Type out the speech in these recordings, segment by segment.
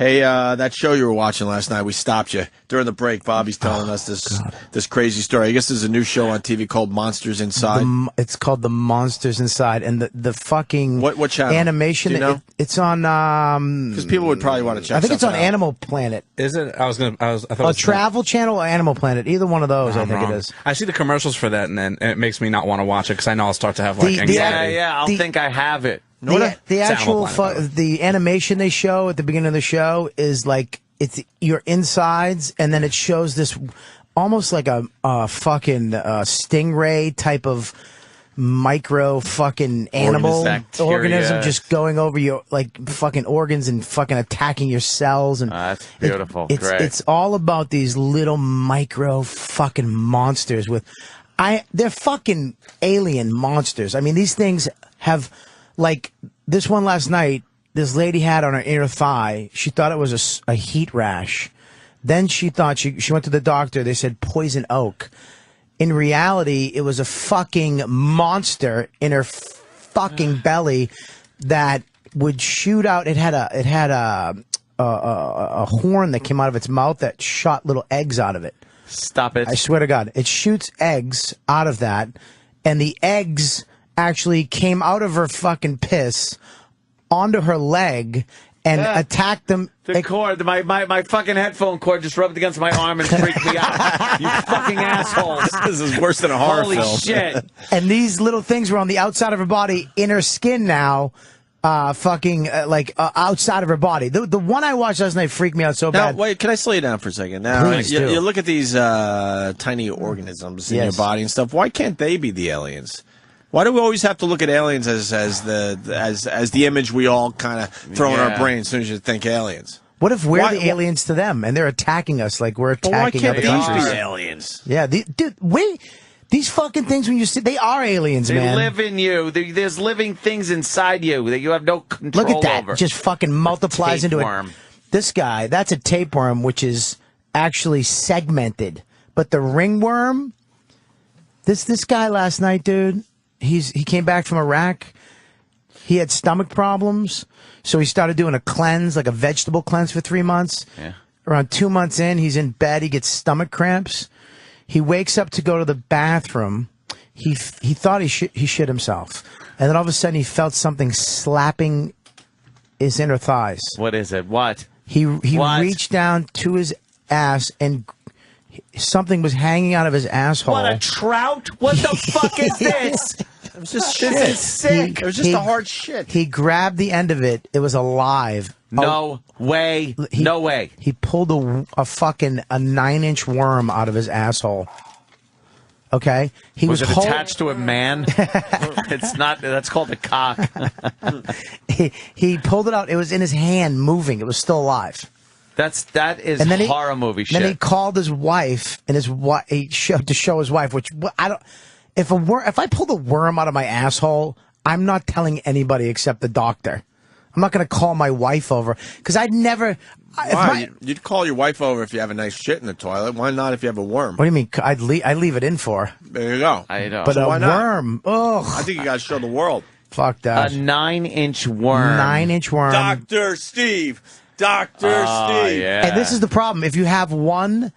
Hey, that show you were watching last night, we stopped you during the break. Bobby's telling us this crazy story. I guess there's a new show on TV called Monsters Inside. It's called The Monsters Inside, and the fucking what channel? Animation. Do you know? It's on because people would probably want to check. I think it's on out. Animal Planet. Is it? I thought it a was Travel Channel or Animal Planet. Either one of those, I think it is. I see the commercials for that, and then it makes me not want to watch it because I know I'll start to have like anxiety. I'll think I have it. The actual the animation they show at the beginning of the show is like it's your insides, and then it shows this almost like a fucking stingray type of micro fucking animal organism just going over your like fucking organs and fucking attacking your cells. And that's beautiful. It's all about these little micro fucking monsters they're fucking alien monsters. I mean, these things have. Like, this one last night, this lady had on her inner thigh, she thought it was a heat rash. Then she thought, she went to the doctor, they said poison oak. In reality, it was a fucking monster in her fucking belly that would shoot out, it had a horn that came out of its mouth that shot little eggs out of it. Stop it. I swear to God. It shoots eggs out of that, and the eggs actually came out of her fucking piss onto her leg and attacked them. The cord, my fucking headphone cord just rubbed against my arm and freaked me out. You fucking assholes. This is worse than a horror film. Holy shit. And these little things were on the outside of her body, in her skin now, outside of her body. The one I watched last night freaked me out so bad. Wait, can I slow you down for a second? Now, Please you do. look at these tiny organisms in your body and stuff. Why can't they be the aliens? Why do we always have to look at aliens as the image we all kind of throw in our brain as soon as you think aliens? What if we're the aliens to them and they're attacking us like we're attacking other countries? Why can't these be aliens? Yeah, dude, wait. These fucking things, when you see, they are aliens, they man. They live in you. There's living things inside you that you have no control over. Look at that. Just fucking multiplies into tapeworm. This guy, that's a tapeworm, which is actually segmented. But the ringworm, this guy last night, dude, he came back from Iraq. He had stomach problems, so he started doing a cleanse, like a vegetable cleanse for 3 months. Yeah. Around 2 months in, he's in bed. He gets stomach cramps. He wakes up to go to the bathroom. He thought he shit himself, and then all of a sudden he felt something slapping his inner thighs. What is it? What? He reached down to his ass and something was hanging out of his asshole. What, a trout? What the fuck is this? It was just shit. This is sick. It was just a hard shit. He grabbed the end of it. It was alive. No way. No way. He pulled a fucking 9-inch worm out of his asshole. Okay? Was it attached to a man? It's not. That's called a cock. He pulled it out. It was in his hand, moving. It was still alive. That is horror movie shit. Then he called his wife, and he showed to show his wife. Which I don't. If I pulled a worm out of my asshole, I'm not telling anybody except the doctor. I'm not going to call my wife over because I'd never. Why? You'd call your wife over if you have a nice shit in the toilet. Why not if you have a worm? What do you mean? I'd leave it in for. There you go. I know. But so a worm. Oh, I think you got to show the world. Fuck that. A 9-inch worm. 9-inch worm. Dr. Steve. Dr. Steve. Yeah. And this is the problem. If you have one,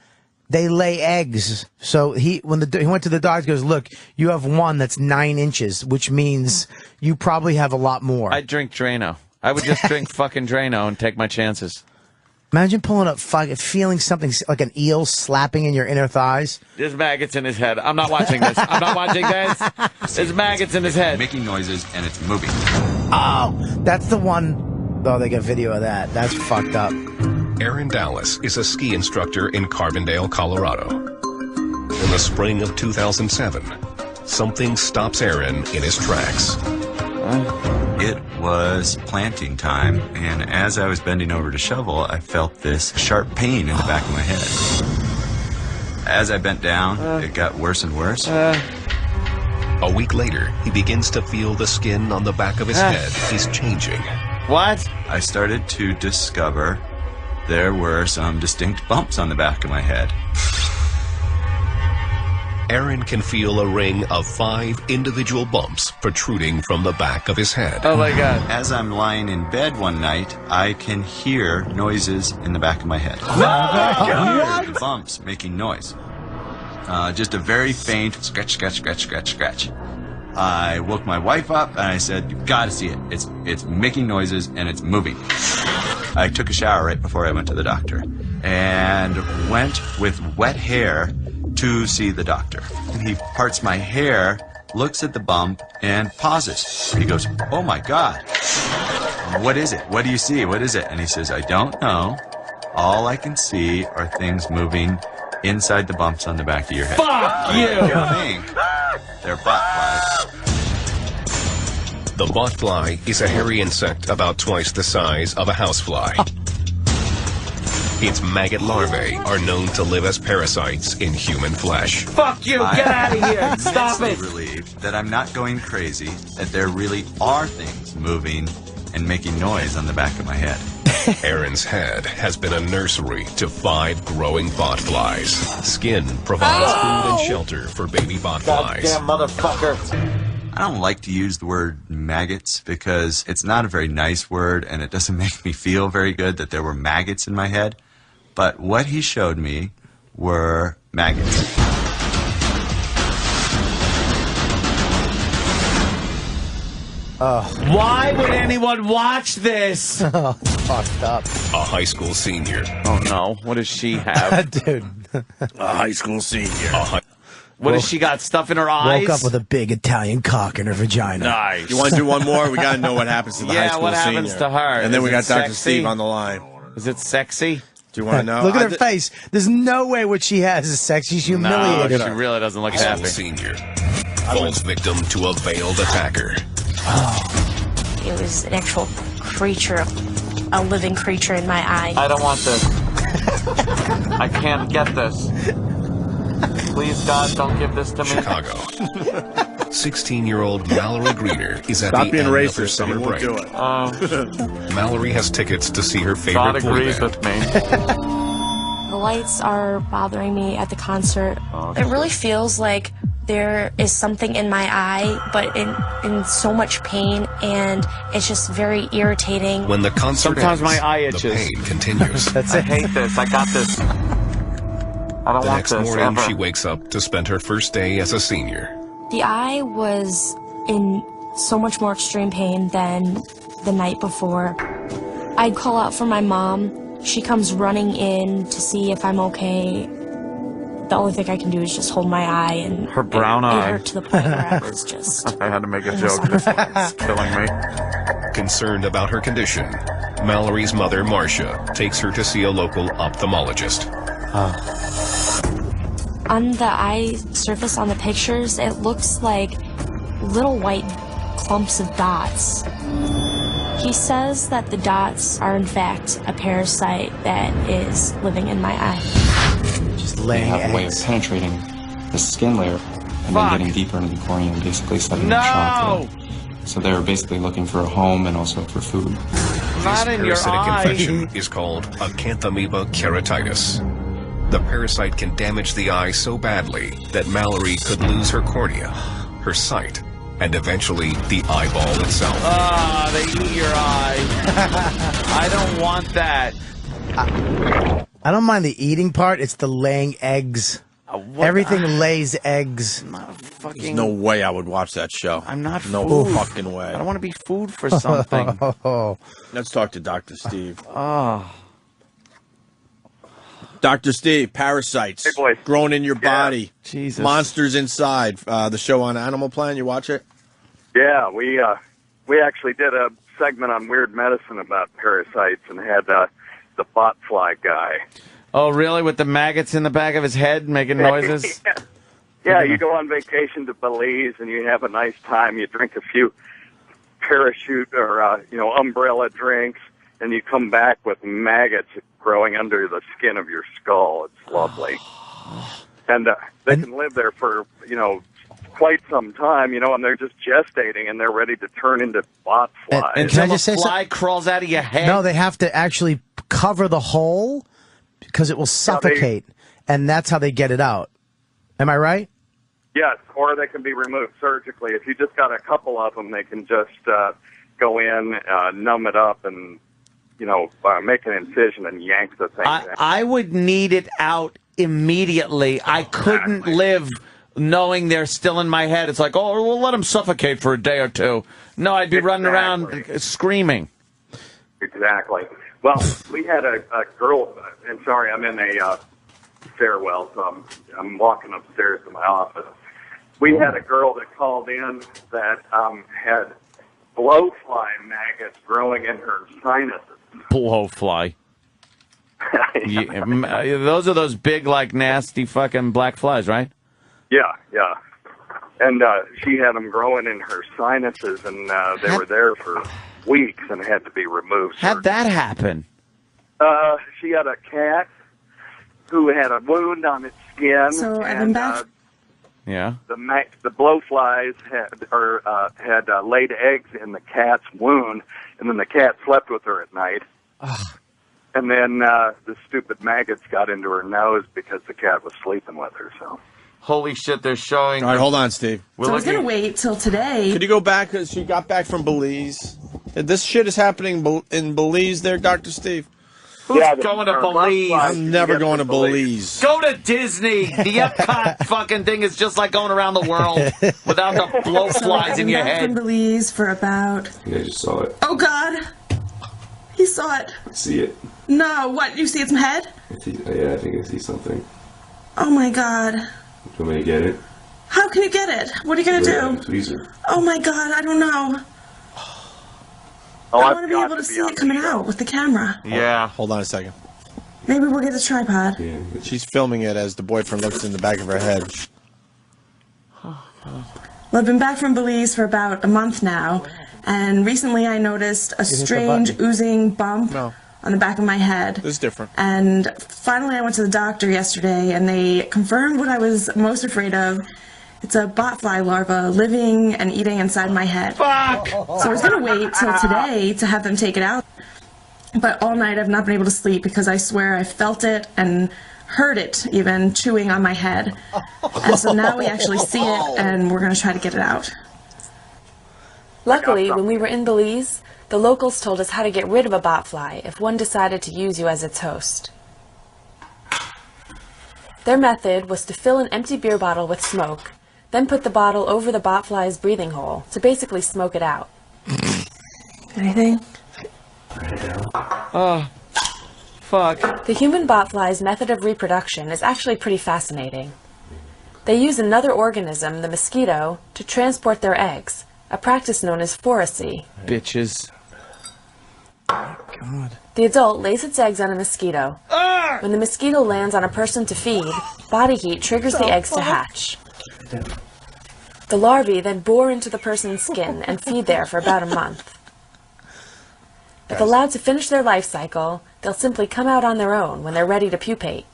they lay eggs. So he went to the doctor, he goes, look, you have one that's 9 inches, which means you probably have a lot more. I drink Drano. I would just drink fucking Drano and take my chances. Imagine pulling up, feeling something like an eel slapping in your inner thighs. There's maggots in his head. I'm not watching this. I'm not watching this. There's maggots in his head. Making noises and it's moving. Oh, that's the one. Oh, they got video of that. That's fucked up. Aaron Dallas is a ski instructor in Carbondale, Colorado. In the spring of 2007, something stops Aaron in his tracks. It was planting time, and as I was bending over to shovel, I felt this sharp pain in the back of my head. As I bent down, it got worse and worse. A week later, he begins to feel the skin on the back of his head is changing. What? I started to discover there were some distinct bumps on the back of my head. Aaron can feel a ring of 5 individual bumps protruding from the back of his head. Oh my God. As I'm lying in bed one night, I can hear noises in the back of my head. What? Bumps making noise. Just a very faint scratch, scratch, scratch, scratch, scratch. I woke my wife up and I said, "You've got to see it. It's making noises and it's moving." I took a shower right before I went to the doctor and went with wet hair to see the doctor. And he parts my hair, looks at the bump, and pauses. He goes, "Oh my God. What is it? What do you see? What is it?" And he says, "I don't know. All I can see are things moving inside the bumps on the back of your head." Fuck you! I think they're botflies. The botfly is a hairy insect about twice the size of a housefly. Its maggot larvae are known to live as parasites in human flesh. Fuck you! Get out of here! Stop it! I'm relieved that I'm not going crazy, that there really are things moving and making noise on the back of my head. Aaron's head has been a nursery to 5 growing botflies. Skin provides food and shelter for baby botflies. Goddamn motherfucker! I don't like to use the word maggots because it's not a very nice word and it doesn't make me feel very good that there were maggots in my head. But what he showed me were maggots. Why would anyone watch this? Oh, fucked up. A high school senior. Oh no! What does she have? Dude. A high school senior. What does she got? Stuff in her eyes? Woke up with a big Italian cock in her vagina. Nice. You want to do one more? We got to know what happens to the high Yeah, school what happens senior. to her? And then we Is got it Dr. sexy? Steve on the line. Is it sexy? Do you want to know? Look at her face. There's no way what she has is sex. She's No, humiliated she her. really doesn't look High school happy. senior falls victim to a veiled attacker. It was an actual creature, a living creature in my eye. I don't want this. I can't get this. Please, God, don't give this to me. Chicago. 16-year-old Mallory Greener is at Stop the being end of her racist. summer You won't break. do it. Mallory has tickets to see her God favorite boy agrees band. with me. The lights are bothering me at the concert. It really feels like there is something in my eye, but in so much pain, and it's just very irritating. When the concert Sometimes ends, my eye the itches. pain continues. That's I it. hate this. I got this. I don't The want next this morning, ever. she wakes up to spend her first day as a senior. The eye was in so much more extreme pain than the night before. I'd call out for my mom. She comes running in to see if I'm okay. The only thing I can do is just hold my eye, and Her brown it eye. hurt to the point where I was just. I had to make a joke. It's killing me. Concerned about her condition, Mallory's mother, Marcia, takes her to see a local ophthalmologist. On the eye surface on the pictures, it looks like little white clumps of dots. He says that the dots are in fact a parasite that is living in my eye. Just They laying have a way of eggs. penetrating the skin layer and Fuck. then getting deeper into the cornea and basically setting No! the shock there. So they're basically looking for a home and also for food. Not This in your parasitic eye. infection is called acanthamoeba keratitis. The parasite can damage the eye so badly that Mallory could lose her cornea, her sight, and eventually the eyeball itself. Ah, they eat your eye. I don't want that. I don't mind the eating part. It's the laying eggs. Everything lays eggs. There's no way I would watch that show. I'm not No food. fucking way. I don't want to be food for something. Oh, Let's talk to Dr. Steve. Oh. Dr. Steve, parasites Hey, boys. growing in your body. Jesus. Monsters Inside, the show on Animal Planet. You watch it? Yeah, we actually did a segment on weird medicine about parasites and had the botfly guy. Oh, really? With the maggots in the back of his head making noises? Yeah, you go on vacation to Belize and you have a nice time. You drink a few parachute or umbrella drinks, and you come back with maggots growing under the skin of your skull. It's lovely, and they can live there for quite some time. And they're just gestating and they're ready to turn into botflies. And can I Until just a say fly something? crawls out of your head? No, they have to actually cover the hole because it will suffocate, and that's how they get it out. Am I right? Yes, or they can be removed surgically. If you just got a couple of them, they can just go in, numb it up, and make an incision and yank the thing. I would need it out immediately. I couldn't live knowing they're still in my head. It's like, oh, we'll let them suffocate for a day or two. No, I'd be running around screaming. Exactly. Well, we had a girl, and sorry, I'm in a stairwell, so I'm walking upstairs to my office. We had a girl that called in that had blowfly maggots growing in her sinuses. Blowfly. Those are those big, like, nasty fucking black flies, right? Yeah. And she had them growing in her sinuses, and they were there for weeks and had to be removed. How'd that happen? She had a cat who had a wound on its skin. So I've been back. Yeah. The blowflies had laid eggs in the cat's wound, and then the cat slept with her at night. And then the stupid maggots got into her nose because the cat was sleeping with her. So. Holy shit, they're showing. All right, hold on, Steve. So I was going to wait till today. Could you go back? Because she got back from Belize. This shit is happening in Belize there, Dr. Steve. Who's going to Belize? I'm never going to Belize. Go to Disney. The Epcot fucking thing is just like going around the world without the blowflies in your head. I've been in Belize for about... Yeah, I just saw it. Oh, God. He saw it. I see it. No, what? You see its head? Yeah, I think I see something. Oh, my God. You want me to get it? How can you get it? What are you going to do? Tweezer. Oh, my God, I don't know. I want to be able to see it coming out with the camera. Yeah. Hold on a second. Maybe we'll get a tripod. Yeah. She's filming it as the boyfriend looks in the back of her head. Well, I've been back from Belize for about a month now, and recently I noticed a strange oozing bump on the back of my head. This is different. And finally I went to the doctor yesterday, and they confirmed what I was most afraid of. It's a botfly larva living and eating inside my head. Fuck! So I was going to wait till today to have them take it out. But all night I've not been able to sleep because I swear I felt it and heard it even chewing on my head. And so now we actually see it, and we're going to try to get it out. Luckily, when we were in Belize, the locals told us how to get rid of a botfly if one decided to use you as its host. Their method was to fill an empty beer bottle with smoke, then put the bottle over the botfly's breathing hole to basically smoke it out. Anything? Oh, fuck. The human botfly's method of reproduction is actually pretty fascinating. They use another organism, the mosquito, to transport their eggs, a practice known as foracy. Bitches. Oh, God. The adult lays its eggs on a mosquito. When the mosquito lands on a person to feed, body heat triggers the eggs to hatch. The larvae then bore into the person's skin and feed there for about a month. If allowed to finish their life cycle, they'll simply come out on their own when they're ready to pupate.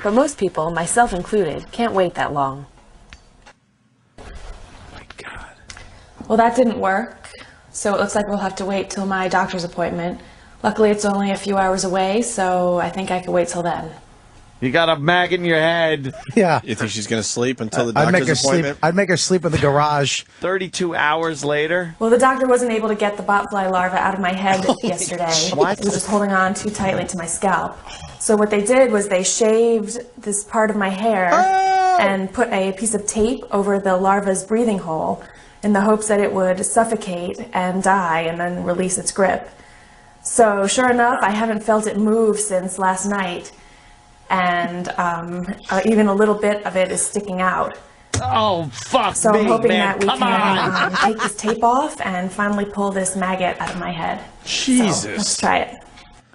But most people, myself included, can't wait that long. Oh my God. Well, that didn't work, so it looks like we'll have to wait till my doctor's appointment. Luckily, it's only a few hours away, so I think I can wait till then. You got a maggot in your head. Yeah. You think she's going to sleep until the doctor's appointment? I'd make her sleep in the garage. 32 hours later? Well, the doctor wasn't able to get the botfly larva out of my head yesterday. What? It was just holding on too tightly to my scalp. So what they did was they shaved this part of my hair and put a piece of tape over the larva's breathing hole in the hopes that it would suffocate and die and then release its grip. So sure enough, I haven't felt it move since last night. And even a little bit of it is sticking out. Oh, fuck So me, I'm hoping man. that we Come can on. take this tape off and finally pull this maggot out of my head. Jesus. So let's try it.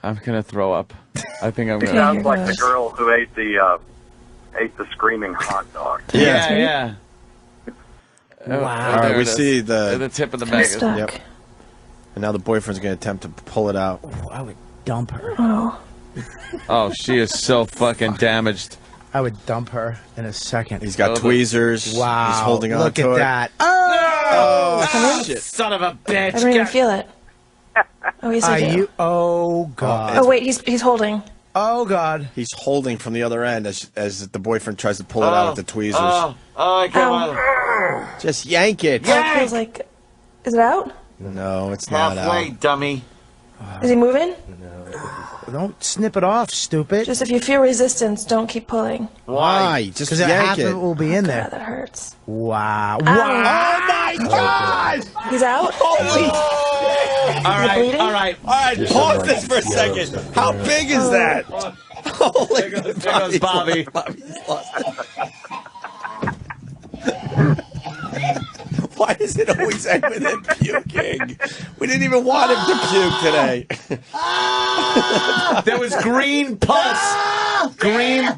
I'm going to throw up. I think I'm It going sounds like the girl who ate the screaming hot dog. Yeah. Wow. All right, we see the tip of the maggot. Yep. And now the boyfriend's going to attempt to pull it out. Oh, I would dump her. Oh, she is so fucking damaged. I would dump her in a second. He's got tweezers. Wow. He's holding on Look to at it. that. Oh, shit. Son of a bitch. I don't even feel it. Oh, yes, I do. Oh, God. Oh, wait, he's holding. Oh, God. He's holding from the other end as the boyfriend tries to pull it out with the tweezers. I can't. Just yank it. It feels like... Is it out? No, it's not Halfway, out. dummy. Is he moving? Don't snip it off, stupid. Just if you feel resistance, don't keep pulling. Why? Just Because yank half it. of it will be in there. God, that hurts. Wow. Ow. Wow. Oh, my God! He's out? Holy All right. Pause this for a second. How big is that? Holy There goes Bobby. Why does it always end with him puking? We didn't even want him to puke today. There was green pus. Green.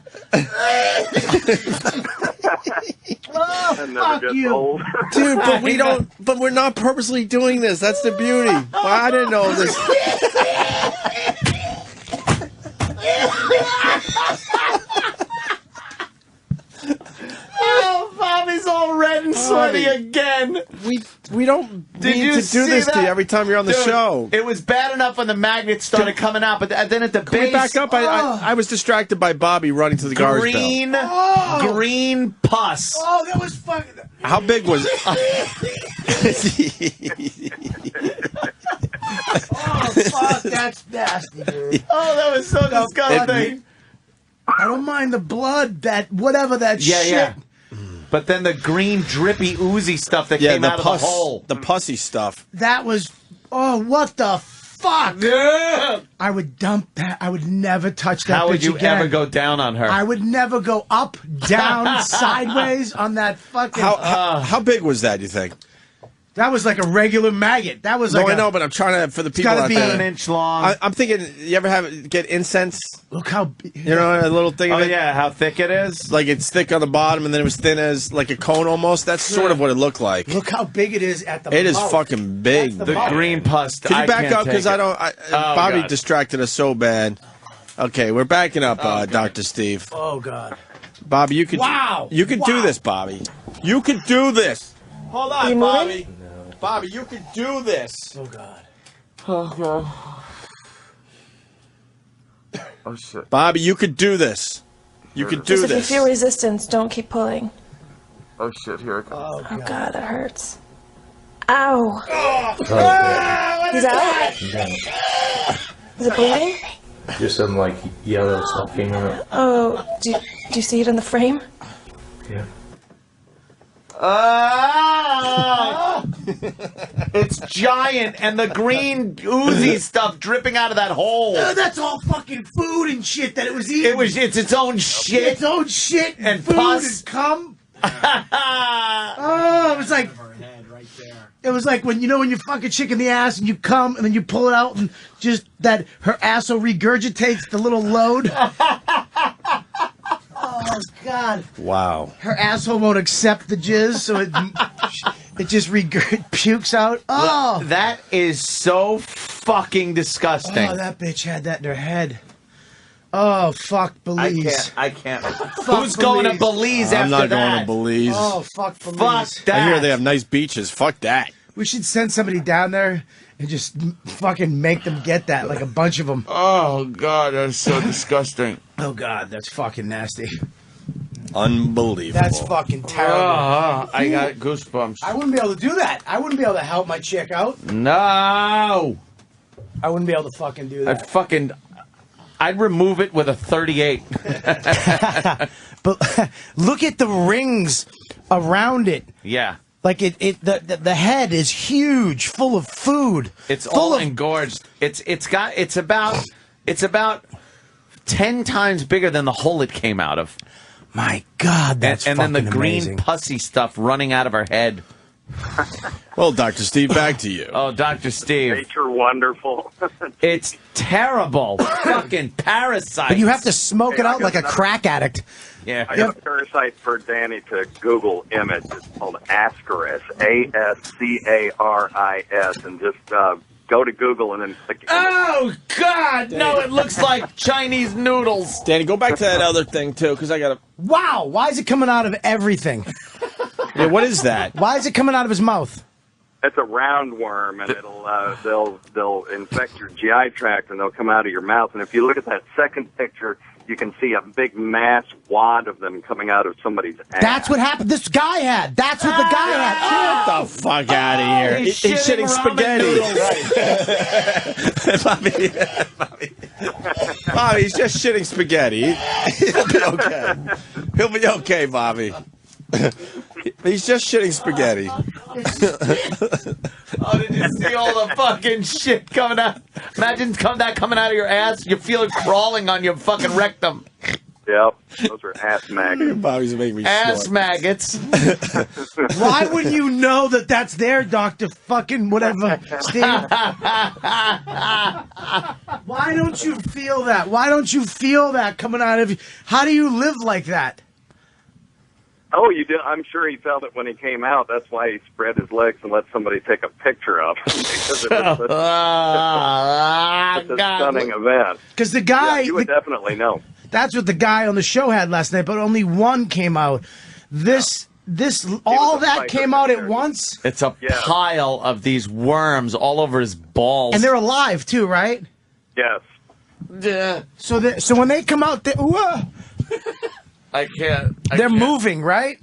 Fuck you. Dude, but we don't. But we're not purposely doing this. That's the beauty. Well, I didn't know this. Oh, Bobby's all red and sweaty again. We don't Did need you to do see this to that? you every time you're on the Dude, show. It was bad enough when the magnets started coming out, but then at the Can base, we back up? I was distracted by Bobby running to the garbage bell. green pus. Oh, that was fucking... How big was it? Oh, fuck, that's nasty, dude. Oh, that was so disgusting. I don't mind the blood, that whatever that shit. Yeah. But then the green, drippy, oozy stuff that came out of the hole. The pussy stuff. That was... Oh, what the fuck? Yeah. I would dump that. I would never touch that How would you again. ever go down on her? I would never go up, down, sideways on that fucking... How big was that, you think? That was like a regular maggot. That was like I know, but I'm trying to, for the people gotta out be there. an inch long. I'm thinking, you ever get incense? Look how... You know, a little thing of it? Yeah, how thick it is? Like it's thick on the bottom and then it was thin as like a cone almost. That's sort of what it looked like. Look how big it is at the It is mouth. fucking big. That's the green pus. Can you back up? Because I don't... Bobby God. distracted us so bad. Okay, we're backing up, Dr. Steve. Oh, God. Bobby, you could... Wow! You could do this, Bobby. You could do this. Hold Are you on, Bobby. moving? Bobby, you could do this. Oh, God. Oh, God. Oh, shit. Bobby, you could do this. You could do Just if you this. feel resistance, don't keep pulling. Oh, shit. Here it comes. Oh, God, that hurts. Ow. He's out? Is it bleeding? Just some like yellow stuff came out. Oh, do you see it in the frame? Yeah. It's giant, and the green oozy stuff dripping out of that hole. That's all fucking food and shit that it was eating. It's its own shit. Its own shit And food pus. and cum. Oh, it was like... It was like when you fuck a chick in the ass and you come and then you pull it out and just that her asshole regurgitates the little load. Oh, God. Wow. Her asshole won't accept the jizz, so it just pukes out. Oh. That is so fucking disgusting. Oh, that bitch had that in her head. Oh, fuck Belize. I can't. Fuck Who's going to Belize after I'm not that? going to Belize. Oh, fuck Belize. Fuck that. I hear they have nice beaches. Fuck that. We should send somebody down there and just fucking make them get that, like a bunch of them. Oh, God, that's so disgusting. Oh, God, that's fucking nasty. Unbelievable. That's fucking terrible. I got goosebumps. I wouldn't be able to do that. I wouldn't be able to help my chick out. No. I wouldn't be able to fucking do that. I'd remove it with a 38. But look at the rings around it. Yeah. Like the head is huge, full of food. It's full all of engorged. It's about 10 times bigger than the hole it came out of. My God, that's and then the green amazing. pussy stuff running out of her head. Well, Dr. Steve, back to you. Oh, Dr. Steve. Nature wonderful. It's terrible. Fucking parasite. But you have to smoke it out like a crack addict. Yeah. I got a parasite for Danny to Google image. It's called Ascaris, Ascaris, and just go to Google and then click. Oh, God! No, it looks like Chinese noodles. Danny, go back to that other thing, too, because I got to... Wow, why is it coming out of everything? Yeah, what is that? Why is it coming out of his mouth? It's a roundworm, and they'll infect your GI tract, and they'll come out of your mouth. And if you look at that second picture, you can see a big mass wad of them coming out of somebody's ass. That's what happened. This guy had. That's what the guy had. Get the fuck out of here. He's shitting spaghetti. Bobby, he's just shitting spaghetti. He'll be okay. He'll be okay, Bobby. He's just shitting spaghetti. Oh, did you see all the fucking shit coming out? Imagine that coming out of your ass. You feel it crawling on your fucking rectum. Yep, those are ass maggots. Bobby's making me ass snort. maggots. Why wouldn't you know that that's there, Dr. fucking whatever, Steve? Why don't you feel that? Why don't you feel that coming out of you? How do you live like that? Oh, you did. I'm sure he felt it when he came out. That's why he spread his legs and let somebody take a picture of him. Because it was such a stunning event. Because the guy... Yeah, you would definitely know. That's what the guy on the show had last night, but only one came out. All that came out at once? It's a pile of these worms all over his balls. And they're alive, too, right? Yes. Yeah. So when they come out, I can't. They're moving, right?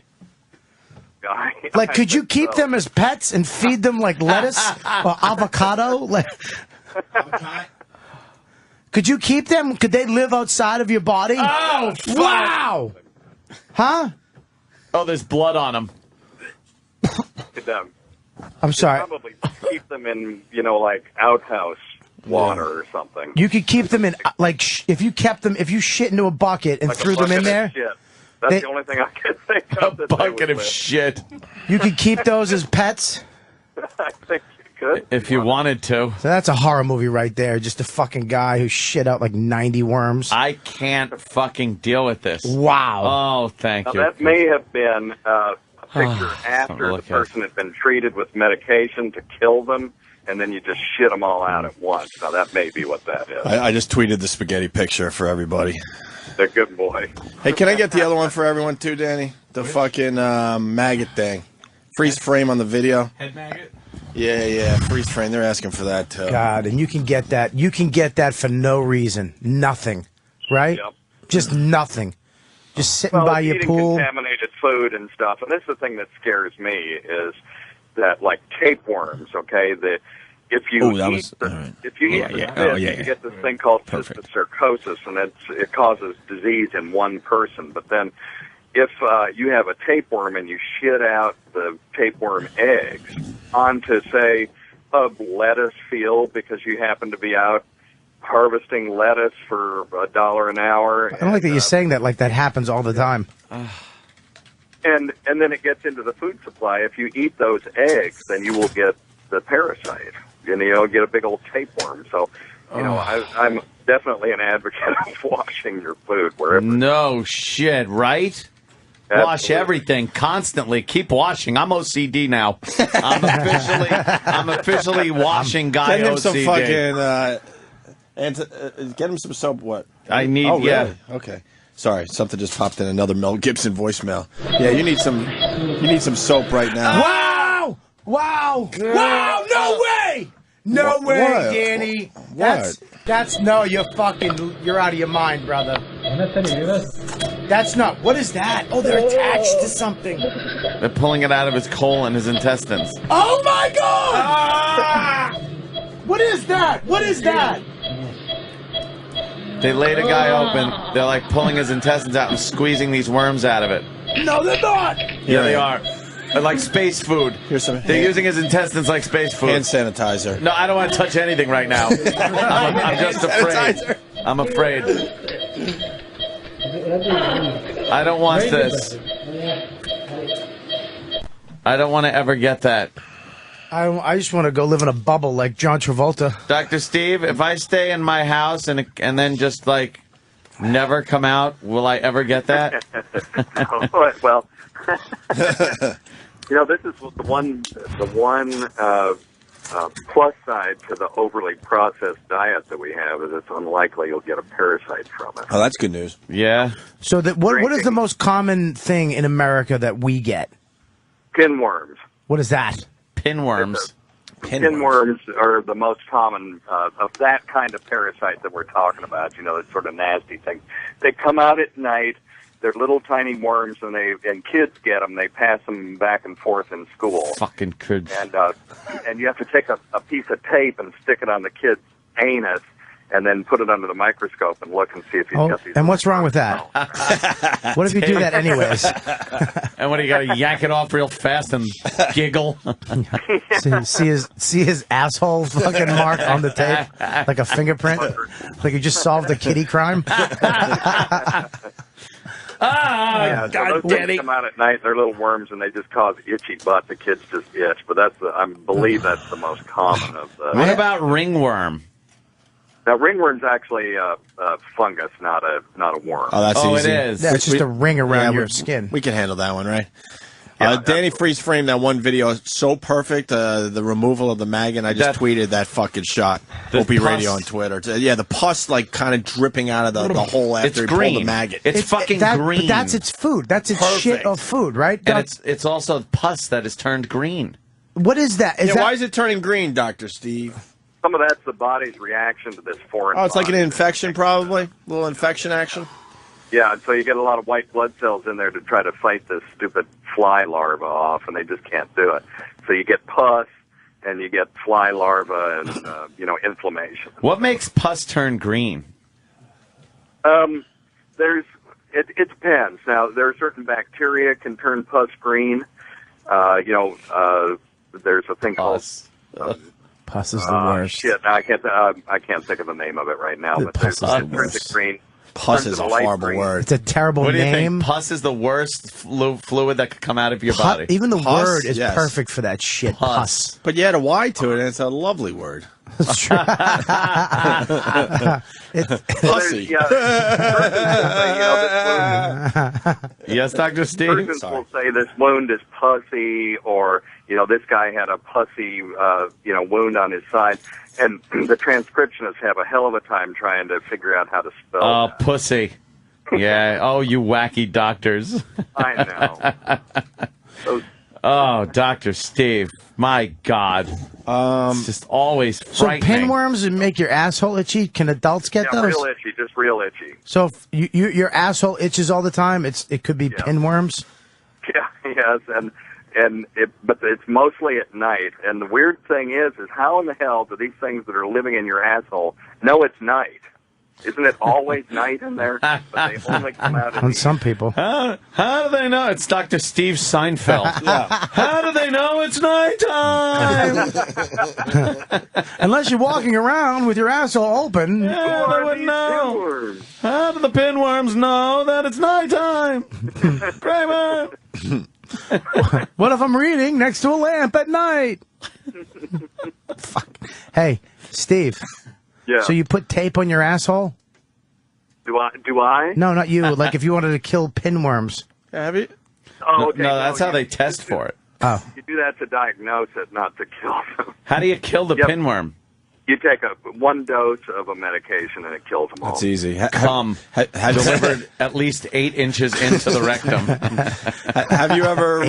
Like, could you keep them as pets and feed them like lettuce or avocado? Like, could you keep them? Could they live outside of your body? Oh, wow! Huh? Oh, there's blood on them. I'm sorry. Probably keep them in, like outhouse water or something. You could keep them in, if you shit into a bucket and Like threw them in there. Shit. That's the only thing I can think of. A bucket of shit. You could keep those as pets? I think you could. If you wanted to. So that's a horror movie right there. Just a fucking guy who shit out like 90 worms. I can't fucking deal with this. Wow. Oh, thank you. That may have been a picture after the person had been treated with medication to kill them, and then you just shit them all out at once. Now, that may be what that is. I just tweeted the spaghetti picture for everybody. They're good boy. Hey, can I get the other one for everyone too, Danny? The fucking maggot thing. Freeze frame on the video. Head maggot? Yeah, freeze frame. They're asking for that too. God, and you can get that. You can get that for no reason. Nothing. Right? Yep. Just nothing. Just sitting by your eating pool. Contaminated food and stuff. And this is the thing that scares me is that, like, tapeworms, okay, that if you eat the fish, you get this thing called cysticercosis, and it causes disease in one person. But then if you have a tapeworm and you shit out the tapeworm eggs onto, say, a lettuce field because you happen to be out harvesting lettuce for $1 an hour. I don't like that you're saying that like that happens all the time. And then it gets into the food supply. If you eat those eggs, then you will get the parasite. And you'll get a big old tapeworm. So, I'm definitely an advocate of washing your food wherever. No shit, right? Absolutely. Wash everything constantly. Keep washing. I'm OCD now. I'm officially washing guy Send him OCD. some fucking get him some soap. What I need? Oh, really? Yeah. Okay. Sorry, something just popped in. Another Mel Gibson voicemail. Yeah, you need some soap right now. Wow! Wow! Wow! No way! No way, Danny. That's no. You're out of your mind, brother. That's not. What is that? Oh, they're attached to something. They're pulling it out of his colon, his intestines. Oh my God! Ah! What is that? What is that? They laid a guy open. They're like pulling his intestines out and squeezing these worms out of it. No, they're not. Yeah, they are. They're like space food. They're using his intestines like space food. Hand sanitizer. No, I don't want to touch anything right now. I'm just afraid. I'm afraid. I don't want this. I don't want to ever get that. I just want to go live in a bubble like John Travolta. Dr. Steve, if I stay in my house and then just like never come out, will I ever get that? Well, this is the one plus side to the overly processed diet that we have is it's unlikely you'll get a parasite from it. Oh, that's good news. Yeah. So what is the most common thing in America that we get? Pinworms. What is that? Pinworms. Pinworms are the most common of that kind of parasite that we're talking about. You know, that sort of nasty thing. They come out at night. They're little tiny worms, and kids get them. They pass them back and forth in school. Fucking kids. And you have to take a piece of tape and stick it on the kid's anus, and then put it under the microscope and look and see if he's got these. And what's wrong with that? What if you do that anyways? And what do you got to yank it off real fast and giggle? see his asshole fucking mark on the tape, like a fingerprint, like he just solved a kitty crime. Yeah, so those things come out at night. They're little worms, and they just cause itchy butt. The kids just itch. But I believe that's the most common of the. What about ringworm? Now, ringworm's actually a fungus, not a worm. Oh, that's easy. It is. Yeah, it's just a ring around your skin. We can handle that one, right? Yeah, Danny Freeze framed that one video so perfect. The removal of the maggot. I just tweeted that fucking shot. Opie Radio on Twitter. Yeah, the pus like kind of dripping out of the hole after he pulled the maggot. It's fucking green. But that's its food. That's its shit of food, right? And it's also pus that is turned green. What is that? Why is it turning green, Dr. Steve? Some of that's the body's reaction to this foreign. Oh, it's like an body. infection, probably. A little infection action. Yeah, so you get a lot of white blood cells in there to try to fight this stupid fly larva off, and they just can't do it. So you get pus, and you get fly larva, and inflammation. What makes pus turn green? It depends. Now there are certain bacteria can turn pus green. There's a thing called. Pus is the worst. Shit, I can't think of the name of it right now. But pus is the turns it green. Pus is a horrible word. It's a terrible name. What do you name. think? Pus is the worst fluid that could come out of your body. Even the Pus? word is Yes. perfect for that shit. Pus. But you add a Y to it, and it's a lovely word. It's true. Pussy. Yes, Dr. Steve? Persons will say this wound is pussy, or, this guy had a pussy, wound on his side. And the transcriptionists have a hell of a time trying to figure out how to spell Oh, that. pussy. Yeah. Oh, you wacky doctors. I know. Oh, Dr. Steve. My God. It's just always So frightening. pinworms would make your asshole itchy. Can adults get Yeah, those? real itchy, just real itchy. So if your asshole itches all the time, it could be pinworms. Yeah, yes, but it's mostly at night. And the weird thing is how in the hell do these things that are living in your asshole know it's night? Isn't it always night in there? But they only come out On some people. How do they know? It's Dr. Steve Seinfeld. Yeah. How do they know it's nighttime? Unless you're walking around with your asshole open. Yeah, they wouldn't know. How do the pinworms know that it's nighttime? Kramer! What if I'm reading next to a lamp at night? Fuck. Hey, Steve. Yeah. So you put tape on your asshole? Do I? No, not you. Like if you wanted to kill pinworms. Have you? Oh, okay. No, that's how they test for it. Oh. You do that to diagnose it, not to kill them. How do you kill the pinworm? You take one dose of a medication and it kills them all. That's easy. Come. Delivered at least 8 inches into the rectum. Have you ever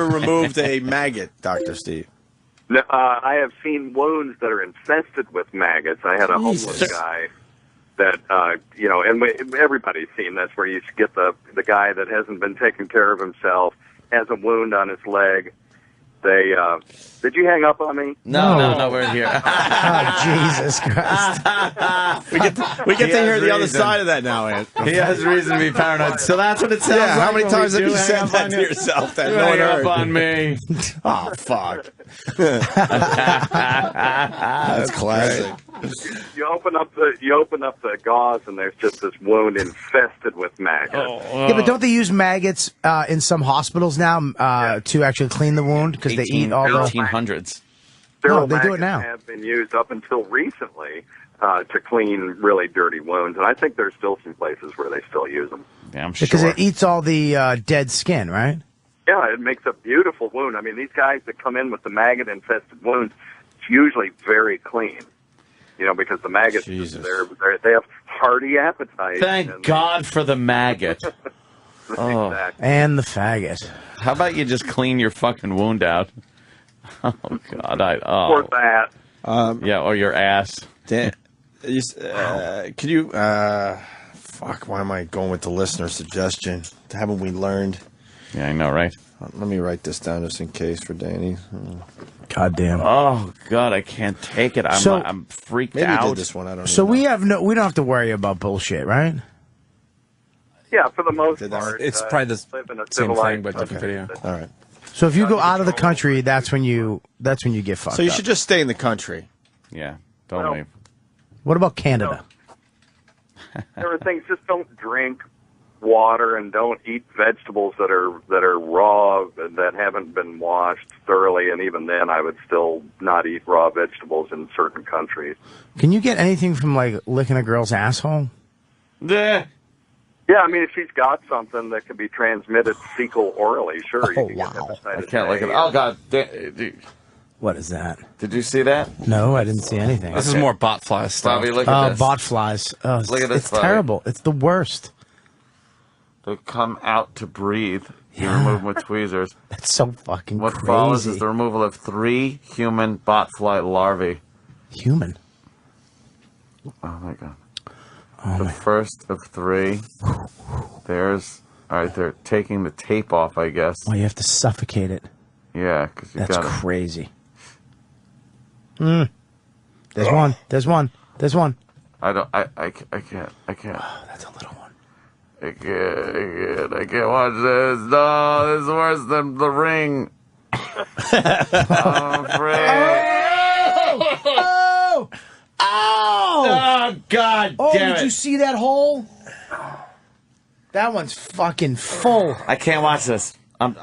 removed a maggot, Dr. Steve? No, I have seen wounds that are infested with maggots. I had a homeless guy that, and everybody's seen this, where you get the guy that hasn't been taking care of himself, has a wound on his leg. They, did you hang up on me? No, we're here. Oh, Jesus Christ. We get to hear the other side of that now, Ed. He has reason to be paranoid. So that's what it sounds like. How many when times we have do you hang said up that on to you? yourself that You no one hang heard? up on me. Oh, fuck. That's classic. You open up the gauze and there's just this wound infested with maggots. Yeah, but don't they use maggots in some hospitals now to actually clean the wound because they eat all the 1800s. Sterile they do it maggots now. have been used up until recently to clean really dirty wounds, and I think there's still some places where they still use them. Yeah, I'm sure. because it eats all the dead skin, right? Yeah, it makes a beautiful wound. I mean, these guys that come in with the maggot-infested wounds, it's usually very clean. Because the maggots, they have hearty appetite. Thank God for the maggot. Exactly. And the faggot. How about you just clean your fucking wound out? Oh God! Or that. Yeah, or your ass. Dan, could you? Fuck. Why am I going with the listener suggestion? Haven't we learned? Yeah, I know, right? Let me write this down just in case for Danny. God damn. Oh God, I can't take it. I'm freaked maybe out. Maybe did this one. I don't. So know. we don't have to worry about bullshit, right? Yeah, for the most part. It's probably the same thing, but different video. All right. So if you go out of the country, that's when you get fucked. So you up. should just stay in the country. Yeah, don't leave. What about Canada? There are things. Just don't drink water and don't eat vegetables that are raw, that haven't been washed thoroughly. And even then, I would still not eat raw vegetables in certain countries. Can you get anything from like licking a girl's asshole? Yeah. Yeah, I mean, if she's got something that can be transmitted fecal orally, sure. Oh, you can wow. get hepatitis I can't look at it. A. Oh God! What is that? Did you see that? No, I didn't see anything. This is more bot fly stuff. Bobby, look at this. Bot flies. Oh, Look at this, it's Bobby. terrible. It's the worst. They come out to breathe. You remove them with tweezers. That's so fucking What crazy. follows is the removal of 3 human botfly larvae. Human? Oh my God. The first of 3. There's. All right, they're taking the tape off, I guess. Oh, you have to suffocate it. Yeah, because you That's got crazy. There's one. There's one. There's one. I can't. Oh, that's a little one. I can't watch this. No, this is worse than The Ring. I'm afraid. Oh! Oh, God Oh, damn it. did you see that hole? That one's fucking full. I can't watch this. I'm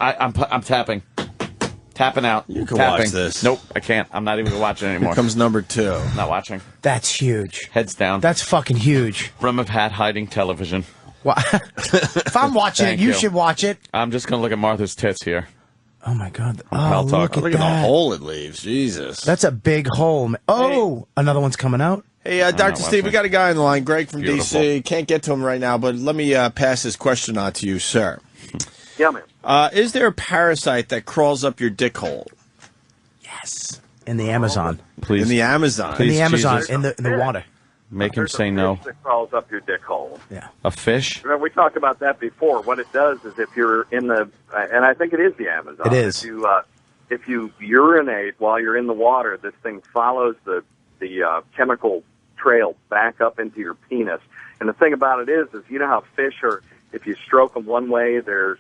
tapping. Tapping out. You can tapping. watch this. Nope, I can't. I'm not even going to watch it anymore. Here comes number 2. Not watching. That's huge. Heads down. That's fucking huge. Brim of hat hiding television. If I'm watching Thank it, you you. should watch it. I'm just going to look at Martha's tits here. Oh, my God. Pal Oh, Talk. look at Look at the that. hole it leaves. Jesus. That's a big hole. Oh, another one's coming out. Hey, Dr. Steve, we got a guy on the line, Greg from Beautiful. D.C. Can't get to him right now, but let me pass this question on to you, sir. Yeah, man. Is there a parasite that crawls up your dick hole? Yes. In the Amazon. Please. In the Amazon? In the Amazon, Jesus. in the water. Make him There's say a no. fish that crawls up your dick hole. Yeah. A fish? Remember, we talked about that before. What it does is if you're in the, and I think it is the Amazon. It is. If you urinate while you're in the water, this thing follows the chemical trail back up into your penis. And the thing about it is you know how fish are, if you stroke them one way, they're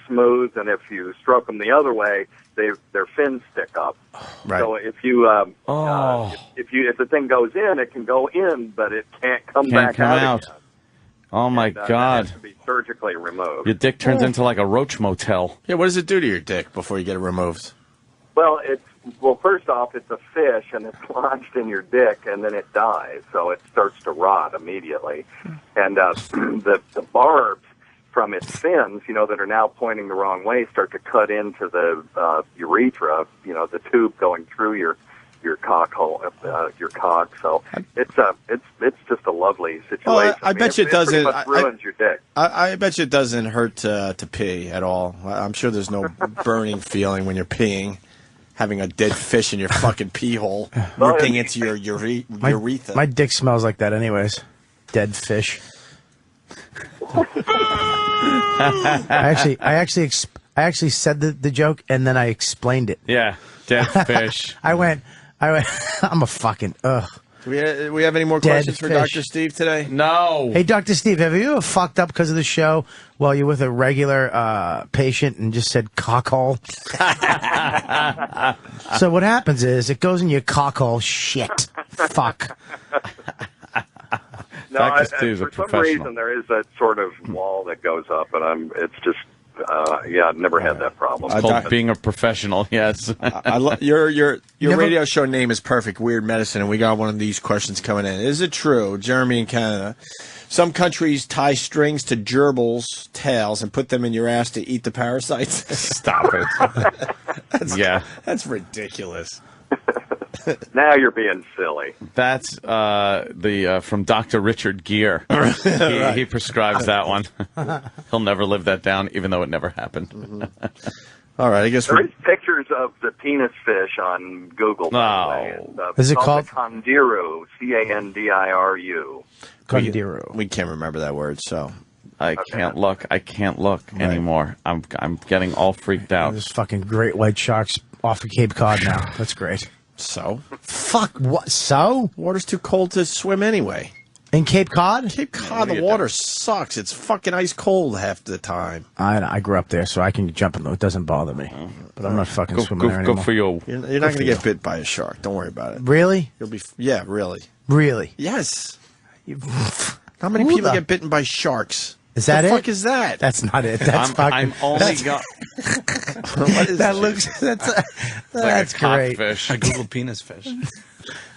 smooth, and if you stroke them the other way, their fins stick up. Right. So if you if the thing goes in, it can go in, but it can't come back out. Again. Oh, my And, God. That has to be surgically removed. Your dick turns into like a roach motel. Yeah, what does it do to your dick before you get it removed? Well, first off, it's a fish, and it's lodged in your dick, and then it dies, so it starts to rot immediately. And the barbs from its fins, that are now pointing the wrong way, start to cut into the urethra, the tube going through your cock hole, your cock. So it's just a lovely situation. Well, I bet you it doesn't. Pretty much ruins your dick. I bet you it doesn't hurt to pee at all. I'm sure there's no burning feeling when you're peeing, having a dead fish in your fucking pee hole ripping into your urethra. My dick smells like that, anyways. Dead fish. I actually said the joke and then I explained it. Yeah, dead fish. I went. I'm a fucking ugh. Do we have any more Dead questions for fish. Dr. Steve today? No. Hey, Dr. Steve, have you ever fucked up because of the show while you're with a regular patient and just said cockhole? So what happens is it goes in your cockhole. Shit. Fuck. No, Dr. Steve's a for some professional. reason there is that sort of wall that goes up, and it's just, I've never had that problem. It's called being a professional, yes. Your radio show name is Perfect Weird Medicine, and we got one of these questions coming in. Is it true, Jeremy in Canada, some countries tie strings to gerbils' tails and put them in your ass to eat the parasites? Stop it. That's ridiculous. Now you're being silly. That's from Dr. Richard Gere. He prescribes that one. He'll never live that down, even though it never happened. All right, I guess there is pictures of the penis fish on Google. No. Is it called the Candiru? Candiru. Candiru. We can't remember that word, so I can't look. I can't look anymore. I'm getting all freaked out. There's fucking great white sharks off of Cape Cod now. That's great. So? Fuck, what? So? Water's too cold to swim anyway. In Cape Cod? Cape Cod, the water sucks. It's fucking ice cold half the time. I grew up there, so I can jump in. It doesn't bother me. But I'm not fucking swimming there anymore. Go for you. You're not going to get bit by a shark. Don't worry about it. Really? You'll be. Yeah, really. Really? Yes. How many people get bitten by sharks? Is that the it? Fuck is that? That's not it. That's I'm only got. What is that looks. That's like a great. Fish. I Googled penis fish.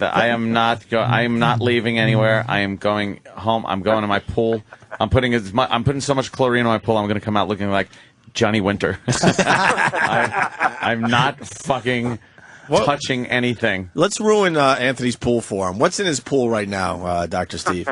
I am not. I am not leaving anywhere. I am going home. I'm going to my pool. I'm putting so much chlorine in my pool. I'm going to come out looking like Johnny Winter. I'm not fucking touching anything. Let's ruin Anthony's pool for him. What's in his pool right now, Dr. Steve?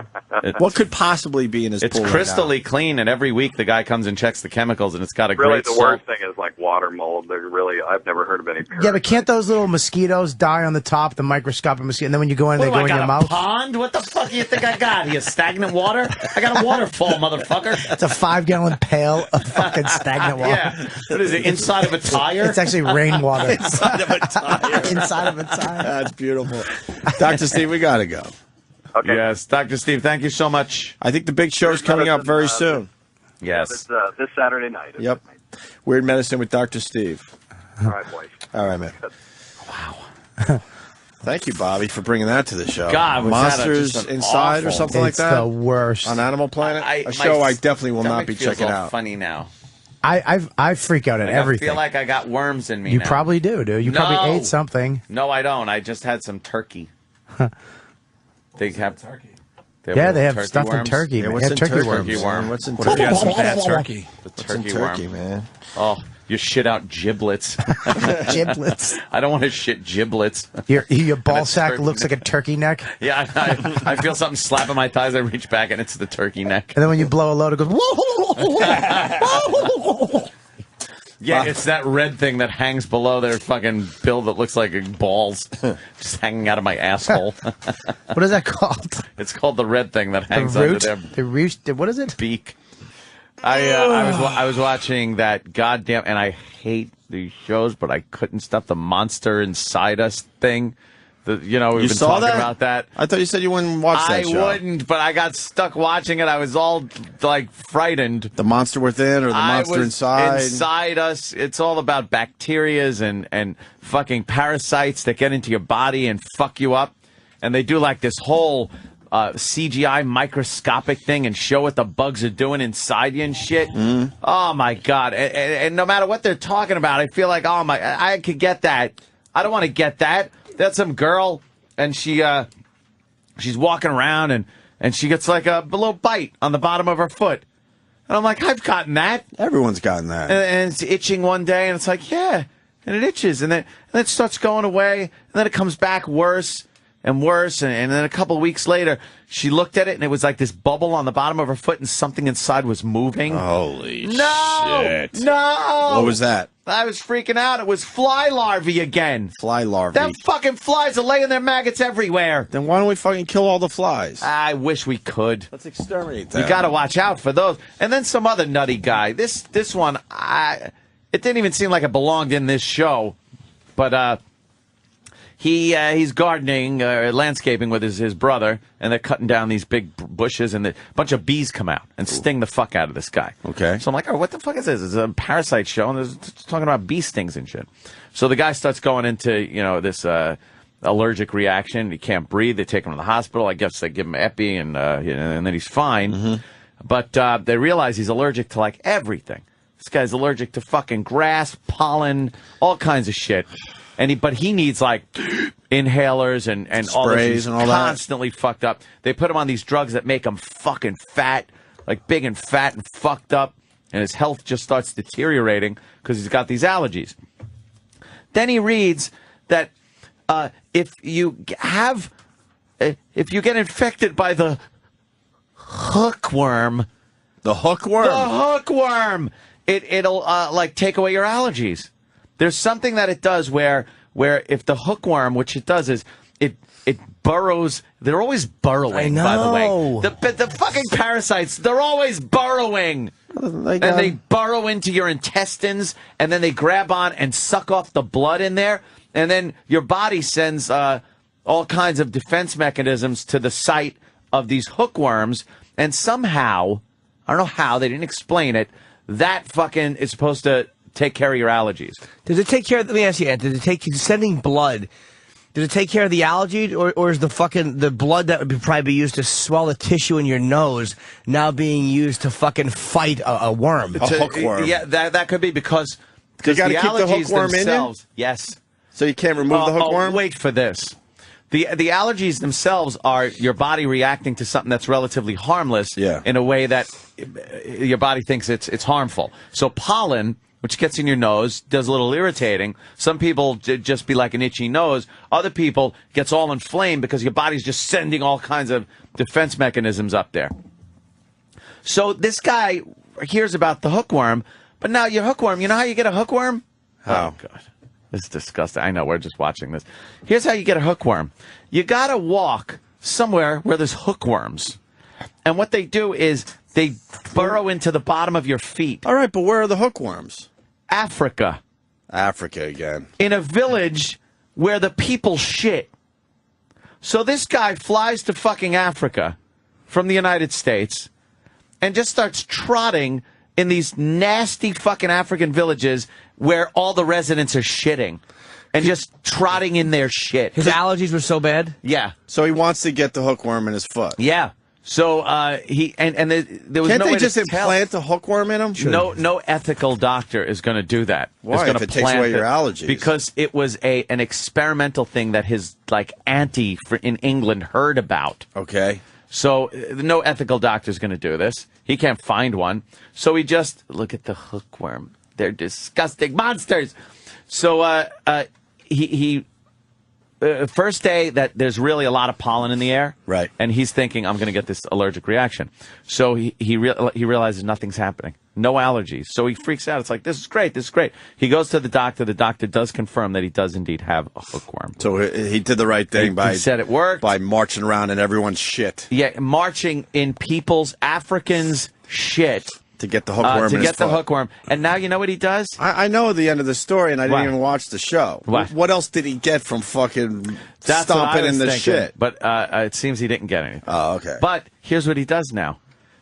What could possibly be in his pool It's crystally clean, and every week the guy comes and checks the chemicals, and it's got a Really, great the worst thing is like water mold. I've never heard of any. Yeah, but can't those little mosquitoes die on the top, the microscopic mosquito, and then when you go in, they go in your mouth? Pond? What the fuck do you think I got? You stagnant water? I got a waterfall, motherfucker. It's a 5-gallon pail of fucking stagnant water. Yeah. What is it, inside of a tire? It's actually rainwater. Inside of a tire. Inside of a tire. That's beautiful. Dr. Steve, we got to go. Okay. Yes, Dr. Steve, thank you so much. I think the big show's coming up very soon. Yes. This Saturday night. Yep. Weird Medicine with Dr. Steve. All right, boys. All right, man. Wow. Thank you, Bobby, for bringing that to the show. God, was Monsters that Inside awful. or something like that? It's the worst. On Animal Planet? A show I definitely will not be checking out. Funny now. I freak out at everything. I feel like I got worms in me You now. probably do, dude. You probably ate something. No, I don't. I just had some turkey. They have turkey. They have stuff in turkey. Yeah, Man. what's in turkey turkey? worms. What's in What if turkey? you had some bad turkey? The What's turkey in turkey, worm. man? Oh, you shit out giblets. Giblets. I don't want to shit giblets. Your ball sack looks like a turkey neck. Yeah, I feel something slapping my thighs. I reach back and it's the turkey neck. And then when you blow a load, it goes. Yeah, it's that red thing that hangs below their fucking bill that looks like balls just hanging out of my asshole. What is that called? It's called the red thing that hangs The root? under their The root? What is it? beak. I was watching that goddamn, and I hate these shows, but I couldn't stop the Monster Inside Us thing. We've been talking about that. I thought you said you wouldn't watch that show. I wouldn't, but I got stuck watching it. I was all like frightened. The Monster Within or the Monster Inside? Inside Us. It's all about bacterias and fucking parasites that get into your body and fuck you up. And they do like this whole CGI microscopic thing and show what the bugs are doing inside you and shit. Oh my God. And no matter what they're talking about, I feel like, I could get that. I don't want to get that. That's some girl, and she's walking around, and she gets like a little bite on the bottom of her foot. And I'm like, I've gotten that. Everyone's gotten that. And it's itching one day, and it's like, yeah, and it itches, and then it starts going away, and then it comes back worse and worse, and then a couple of weeks later, she looked at it, and it was like this bubble on the bottom of her foot, and something inside was moving. Holy shit. No! What was that? I was freaking out. It was fly larvae again. Fly larvae. Them fucking flies are laying their maggots everywhere. Then why don't we fucking kill all the flies? I wish we could. Let's exterminate them. You got to watch out for those. And then some other nutty guy. This one, it didn't even seem like it belonged in this show, but he's gardening, landscaping with his brother, and they're cutting down these big bushes, and a bunch of bees come out and sting the fuck out of this guy. Okay. So I'm like, what the fuck is this? It's a parasite show, and it's talking about bee stings and shit. So the guy starts going into, this allergic reaction. He can't breathe. They take him to the hospital. I guess they give him Epi, and then he's fine. Mm-hmm. But they realize he's allergic to, like, everything. This guy's allergic to fucking grass, pollen, all kinds of shit. But he needs like inhalers and all this. Sprays and all that. Constantly fucked up. They put him on these drugs that make him fucking fat, like big and fat and fucked up, and his health just starts deteriorating because he's got these allergies. Then he reads that if you get infected by the hookworm, the hookworm, it'll like take away your allergies. There's something that it does where if the hookworm, which it does is it burrows. They're always burrowing, by the way. The fucking parasites, they're always burrowing. And they burrow into your intestines, and then they grab on and suck off the blood in there. And then your body sends all kinds of defense mechanisms to the site of these hookworms. And somehow, I don't know how, they didn't explain it, that fucking is supposed to take care of your allergies. Does it take care of, let me ask you, Ed, does it take, sending blood, does it take care of the allergy, or is the blood that would probably be used to swell the tissue in your nose now being used to fucking fight a worm? A hookworm. Yeah, that could be because you got to the keep the allergies hookworm themselves, in you? yes. So you can't remove the hookworm? Wait for this. The allergies themselves are your body reacting to something that's relatively harmless in a way that your body thinks it's harmful. So pollen, which gets in your nose, does a little irritating. Some people just be like an itchy nose. Other people gets all inflamed because your body's just sending all kinds of defense mechanisms up there. So this guy hears about the hookworm, but now your hookworm, you know how you get a hookworm? How? Oh, God. This is disgusting. I know, we're just watching this. Here's how you get a hookworm. You got to walk somewhere where there's hookworms. And what they do is they burrow into the bottom of your feet. All right, but where are the hookworms? Africa. Africa again. In a village where the people shit. So this guy flies to fucking Africa from the United States and just starts trotting in these nasty fucking African villages where all the residents are shitting and just trotting in their shit. His allergies were so bad? Yeah. So he wants to get the hookworm in his foot. Yeah. So there was Can't no they way just to tell. implant a hookworm in him? No ethical doctor is going to do that. Why? If it takes away your allergies? Because it was an experimental thing that his auntie in England heard about. Okay. So no ethical doctor is going to do this. He can't find one. So he just look at the hookworm. They're disgusting monsters. So he first day that there's really a lot of pollen in the air, right? And he's thinking, I'm going to get this allergic reaction. So he realizes nothing's happening, no allergies. So he freaks out. It's like, this is great, this is great. He goes to the doctor. The doctor does confirm that he does indeed have a hookworm. So he did the right thing he said it worked by marching around in everyone's shit. Yeah, marching in Africans' shit. To get the hookworm to in get his the foot. hookworm. And now you know what he does? I know the end of the story, and I didn't What? even watch the show. What else did he get from fucking That's what I stomping was in the thinking, shit? But it seems he didn't get anything. Oh, okay. But here's what he does now.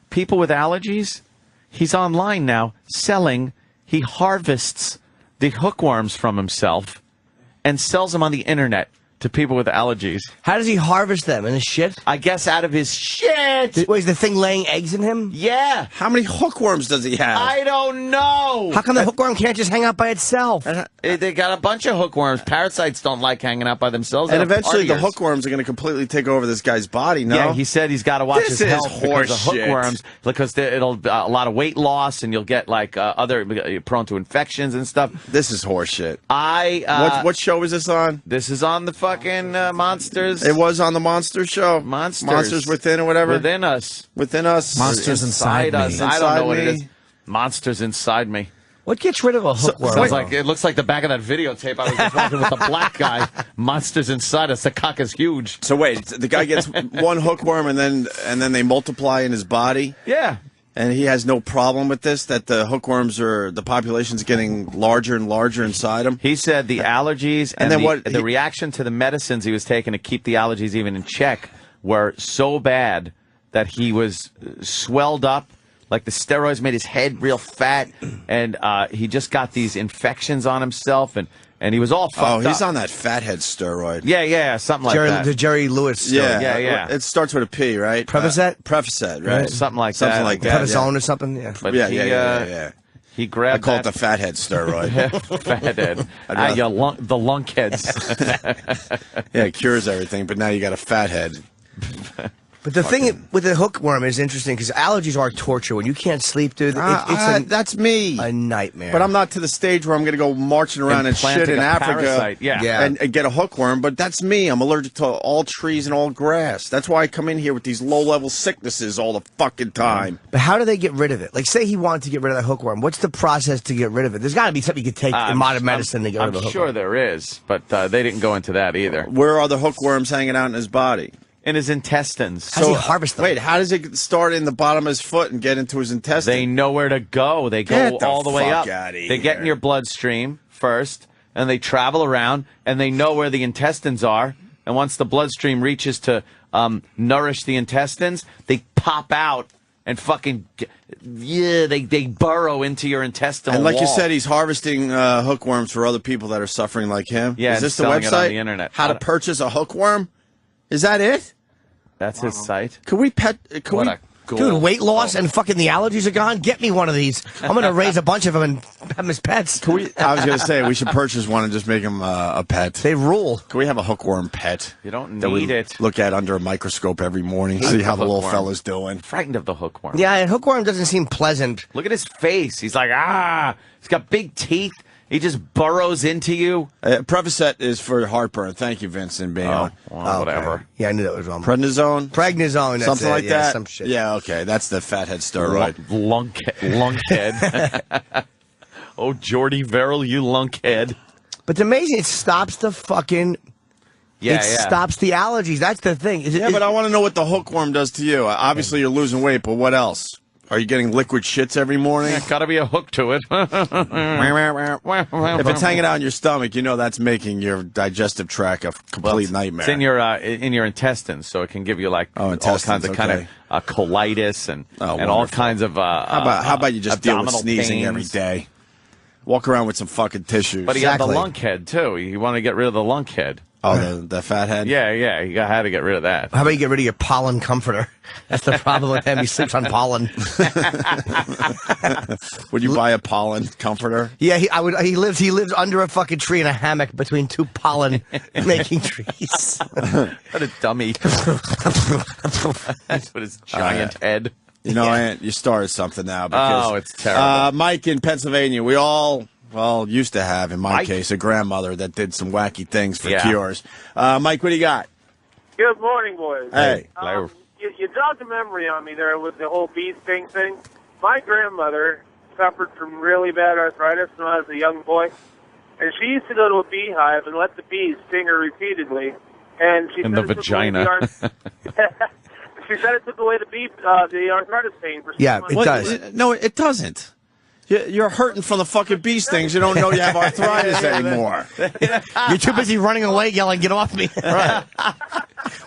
People with allergies, he's online now selling. He harvests the hookworms from himself and sells them on the internet to people with allergies. How does he harvest them? In his shit? I guess out of his shit. Wait, is the thing laying eggs in him? Yeah. How many hookworms does he have? I don't know. How come the hookworm can't just hang out by itself? They got a bunch of hookworms. Parasites don't like hanging out by themselves. And They're eventually the partiers. hookworms are going to completely take over this guy's body, no? Yeah, he said he's got to watch This his is health because of horseshit. hookworms, because it'll a lot of weight loss, and you'll get you're prone to infections and stuff. This is horseshit. What show is this on? This is on the fucking Monsters. It was on the Monster Show. Monsters Within or whatever. Within us. Within us. Monsters inside us. me. I don't know what it Inside is. Monsters inside me. What gets rid of a hookworm? Sounds like it looks like the back of that videotape I was just watching with the black guy. Monsters inside us. The cock is huge. So wait, the guy gets one hookworm and then they multiply in his body? Yeah. And he has no problem with this, that the hookworms the population's getting larger and larger inside him? He said the allergies and then the reaction to the medicines he was taking to keep the allergies even in check were so bad that he was swelled up. Like the steroids made his head real fat, and he just got these infections on himself, and he was all fucked up. Oh, he's on that fathead steroid. Yeah, something like that. The Jerry Lewis steroid. Yeah. It starts with a P, right? Prevacet? Prevacet, right? Something like Something that. like that. Prednisone or something? Yeah. But Yeah. He I grabbed call it that. the fathead steroid. Fathead. The lunkheads. Yeah, it cures everything, but now you got a fathead. But the thing with the hookworm is interesting because allergies are torture. When you can't sleep, dude, that's me. A nightmare. But I'm not to the stage where I'm going to go marching around and shit in Africa and get a hookworm. But that's me. I'm allergic to all trees and all grass. That's why I come in here with these low-level sicknesses all the fucking time. But how do they get rid of it? Like, say he wanted to get rid of the hookworm. What's the process to get rid of it? There's got to be something you could take in modern medicine to get rid of the hookworm. I'm sure there is, but they didn't go into that either. Where are the hookworms hanging out in his body? In his intestines. How does he harvest them? Wait, how does it start in the bottom of his foot and get into his intestines? They know where to go. They go all the way up. They get in your bloodstream first, and they travel around, and they know where the intestines are. And once the bloodstream reaches to nourish the intestines, they pop out and fucking they burrow into your intestinal And like wall. you said, he's harvesting hookworms for other people that are suffering like him. Yeah, is this the selling website? it on the internet. How to purchase a hookworm? Is that it? That's his site. Could we pet? Dude, weight loss and fucking the allergies are gone. Get me one of these. I'm gonna raise a bunch of them and have them as pets. I was gonna say we should purchase one and just make him a pet. They rule. Can we have a hookworm pet? You don't that we need it. Look at under a microscope every morning, see how the little fella's doing. Frightened of the hookworm. Yeah, and hookworm doesn't seem pleasant. Look at his face. He's like, he's got big teeth. He just burrows into you. Prevacet is for heartburn. Thank you, Vincent. Being on. Whatever. Okay. Yeah, I knew that was wrong. Prednisone? That's something like yeah, that? Some shit. Yeah, okay. That's the fathead steroid. Lunkhead. Oh, Jordy Verrill, you lunkhead. But it's amazing. It stops the fucking... It stops the allergies. That's the thing. But I want to know what the hookworm does to you. Obviously, you're losing weight, but what else? Are you getting liquid shits every morning? Got to be a hook to it. If it's hanging out in your stomach, you know that's making your digestive tract a complete nightmare. It's in your intestines, so it can give you like all kinds of kind of colitis and all kinds of. How about you just deal with sneezing pains. every day? Walk around with some fucking tissues. But he had the lunkhead too. You want to get rid of the lunkhead. Oh, the fat head? Yeah, you had to get rid of that. How about you get rid of your pollen comforter? That's the problem with him. He sleeps on pollen. Would you buy a pollen comforter? Yeah, he lives under a fucking tree in a hammock between two pollen making trees. What a dummy. That's with his giant head. You know, Aunt, you started something now. Because, it's terrible. Mike in Pennsylvania, we all... Well, used to have, in my case, a grandmother that did some wacky things for cures. Mike, what do you got? Good morning, boys. Hey. You jogged a memory on me there with the whole bee sting thing. My grandmother suffered from really bad arthritis when I was a young boy, and she used to go to a beehive and let the bees sting her repeatedly. And she in said the vagina. She said it took away the arthritis pain for 6 months. It does. No, it doesn't. You're hurting from the fucking bee stings. You don't know you have arthritis anymore. You're too busy running away yelling, "Get off me." Right.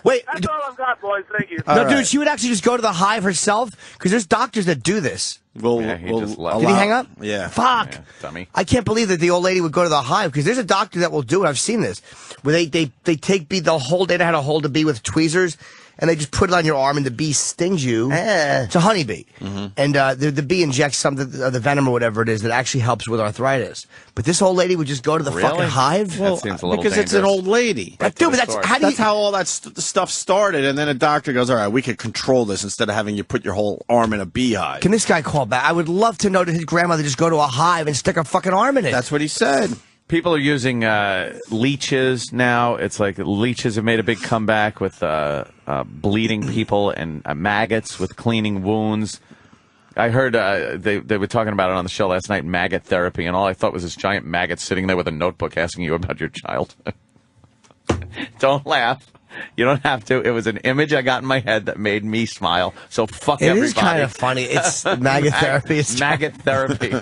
Wait. That's all I've got, boys. Thank you. No, dude, she would actually just go to the hive herself because there's doctors that do this. Just left. Did he hang up? Yeah. Fuck. Yeah, dummy. I can't believe that the old lady would go to the hive because there's a doctor that will do it. I've seen this. Where they take bee, they'll hold, they know how to hold a bee with tweezers. And they just put it on your arm, and the bee stings you. It's a honeybee. Mm-hmm. And the bee injects something, the venom or whatever it is, that actually helps with arthritis. But this old lady would just go to the fucking hive? That seems a little because dangerous. it's an old lady. But dude, that's how all that stuff started. And then a doctor goes, all right, we could control this instead of having you put your whole arm in a beehive. Can this guy call back? I would love to know that his grandmother just go to a hive and stick her fucking arm in it. That's what he said. People are using leeches now. It's like leeches have made a big comeback with bleeding people and maggots with cleaning wounds. I heard they were talking about it on the show last night, maggot therapy, and all I thought was this giant maggot sitting there with a notebook asking you about your child. Don't laugh. You don't have to. It was an image I got in my head that made me smile. So fuck everybody. It is kind of funny. It's maggot therapy. It's maggot therapy.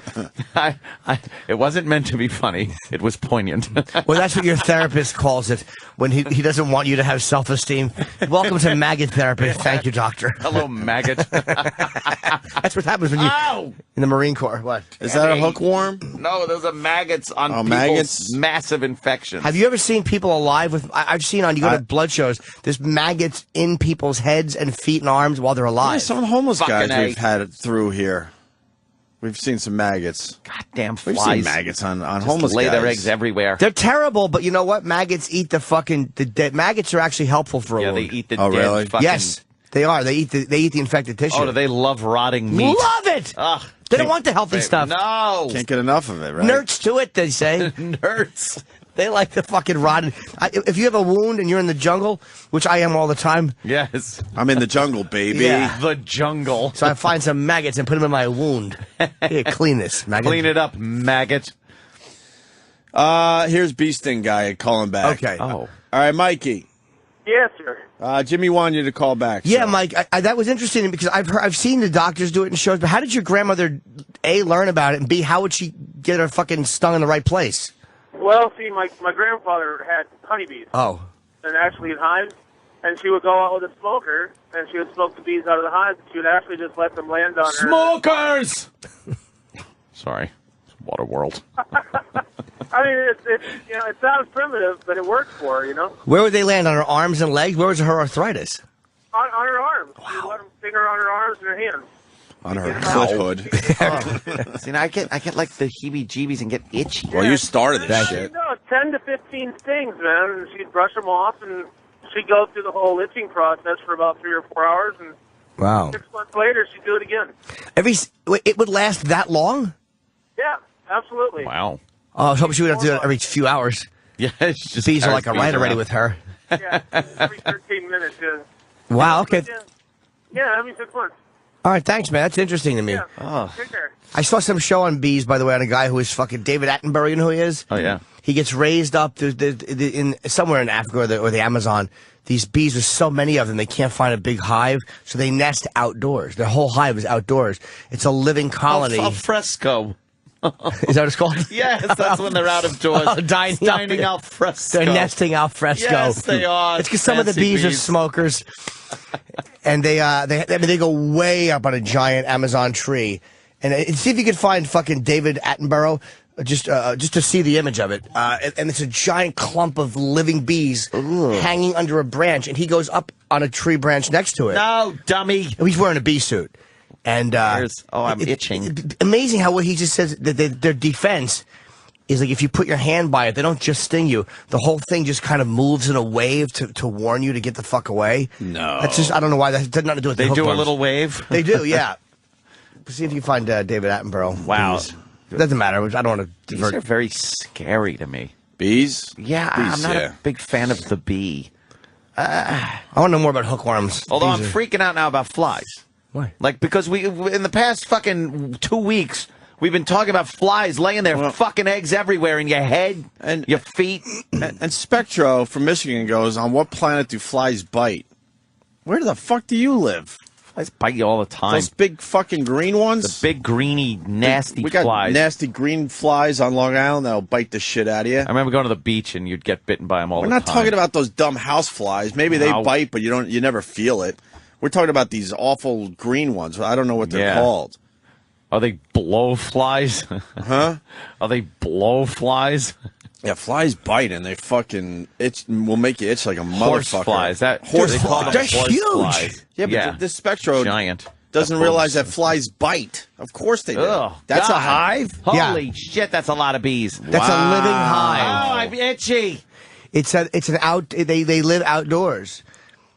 It wasn't meant to be funny. It was poignant. Well, that's what your therapist calls it when he doesn't want you to have self-esteem. Welcome to maggot therapy. Thank you, doctor. Hello, maggot. That's what happens when you in the Marine Corps. What? Is that a hookworm? No, those are maggots on people's maggots? massive infections. Have you ever seen people alive with... I've seen you go to blood shows, there's maggots in people's heads and feet and arms while they're alive. Yeah, some of the homeless Fucking guys we've had it through here. We've seen some maggots. Goddamn flies. We've seen maggots on Just homeless lay guys. their eggs everywhere. They're terrible, but you know what? Maggots eat the fucking... The dead. Maggots are actually helpful for a wound. They eat the Oh, dead really? fucking... Yes. They are. They eat the infected tissue. Oh, do they love rotting meat? Love it. Ugh. They don't want the healthy stuff. No. Can't get enough of it, right? Nerds to it, they say. Nerds. They like the fucking rotten. If you have a wound and you're in the jungle, which I am all the time. Yes. I'm in the jungle, baby. Yeah. The jungle. So I find some maggots and put them in my wound. Here, clean this, maggot. Clean it up, maggot. Here's Bee Sting guy calling back. Okay. Oh. All right, Mikey. Yes, sir. Jimmy wanted you to call back. Yeah, so. Mike, that was interesting because I've seen the doctors do it in shows, but how did your grandmother, A, learn about it, and B, how would she get her fucking stung in the right place? Well, see, my grandfather had honeybees. Oh. And actually in hives, and she would go out with a smoker, and she would smoke the bees out of the hives, and she would actually just let them land on her. Smokers! Sorry. Waterworld. I mean, it sounds primitive, but it works for her, you know? Where would they land? On her arms and legs? Where was her arthritis? On her arms. Wow. She let them finger on her arms and her hands. On her foot hood. See, now I get like the heebie-jeebies and get itchy. Well, you started this shit. No, 10 to 15 stings, man, and she'd brush them off, and she'd go through the whole itching process for about 3 or 4 hours, and Wow. 6 months later, she'd do it again. It would last that long? Yeah, absolutely. Wow. Oh, I was hoping she would have to do it every few hours. Yeah, the bees are like a ride already with her. Yeah, every 13 minutes. Wow, okay. Yeah, every 6 months. All right, thanks, man. That's interesting to me. Yeah. Oh. Take care. I saw some show on bees, by the way, on a guy who is fucking David Attenborough. You know who he is? Oh, yeah. He gets raised up in somewhere in Africa or the Amazon. These bees, there's so many of them, they can't find a big hive, so they nest outdoors. Their whole hive is outdoors. It's a living colony. Al fresco. Is that what it's called? Yes, that's when they're out of doors. Dining al fresco. They're nesting al fresco. Yes, they are. It's because some of the bees are smokers, and they go way up on a giant Amazon tree. And see if you could find fucking David Attenborough, just to see the image of it. And it's a giant clump of living bees hanging under a branch, and he goes up on a tree branch next to it. No, dummy. He's wearing a bee suit. And I'm itching. Amazing how what he just says that their defense is like if you put your hand by it, they don't just sting you. The whole thing just kind of moves in a wave to warn you to get the fuck away. No, that's just I don't know why that has nothing to do with. They the do a hookworms. little wave. They do, yeah. See if you find David Attenborough. Wow, doesn't matter. I don't want to. These are very scary to me. Bees? Yeah, I'm not a big fan of the bee. I want to know more about hookworms. Although I'm freaking out now about flies. Why? Like, because we, in the past fucking 2 weeks, we've been talking about flies laying their fucking eggs everywhere in your head and your feet. And Spectro from Michigan goes, on what planet do flies bite? Where the fuck do you live? Flies bite you all the time. Those big fucking green ones? The big, greeny, nasty we got flies. nasty green flies on Long Island that'll bite the shit out of you. I remember going to the beach and you'd get bitten by them all the time. We're not talking about those dumb house flies. Maybe they bite, but you never feel it. We're talking about these awful green ones. I don't know what they're called. Are they blowflies? Huh? Are they blowflies? Yeah, flies bite and they fucking will make you itch like a Horse motherfucker. flies. They're huge. Yeah, but this Spectro giant. doesn't realize that flies bite. Of course they do. Ugh, That's God. a hive? Holy shit, that's a lot of bees. That's a living hive. Oh, I'm itchy. It's an out. They live outdoors.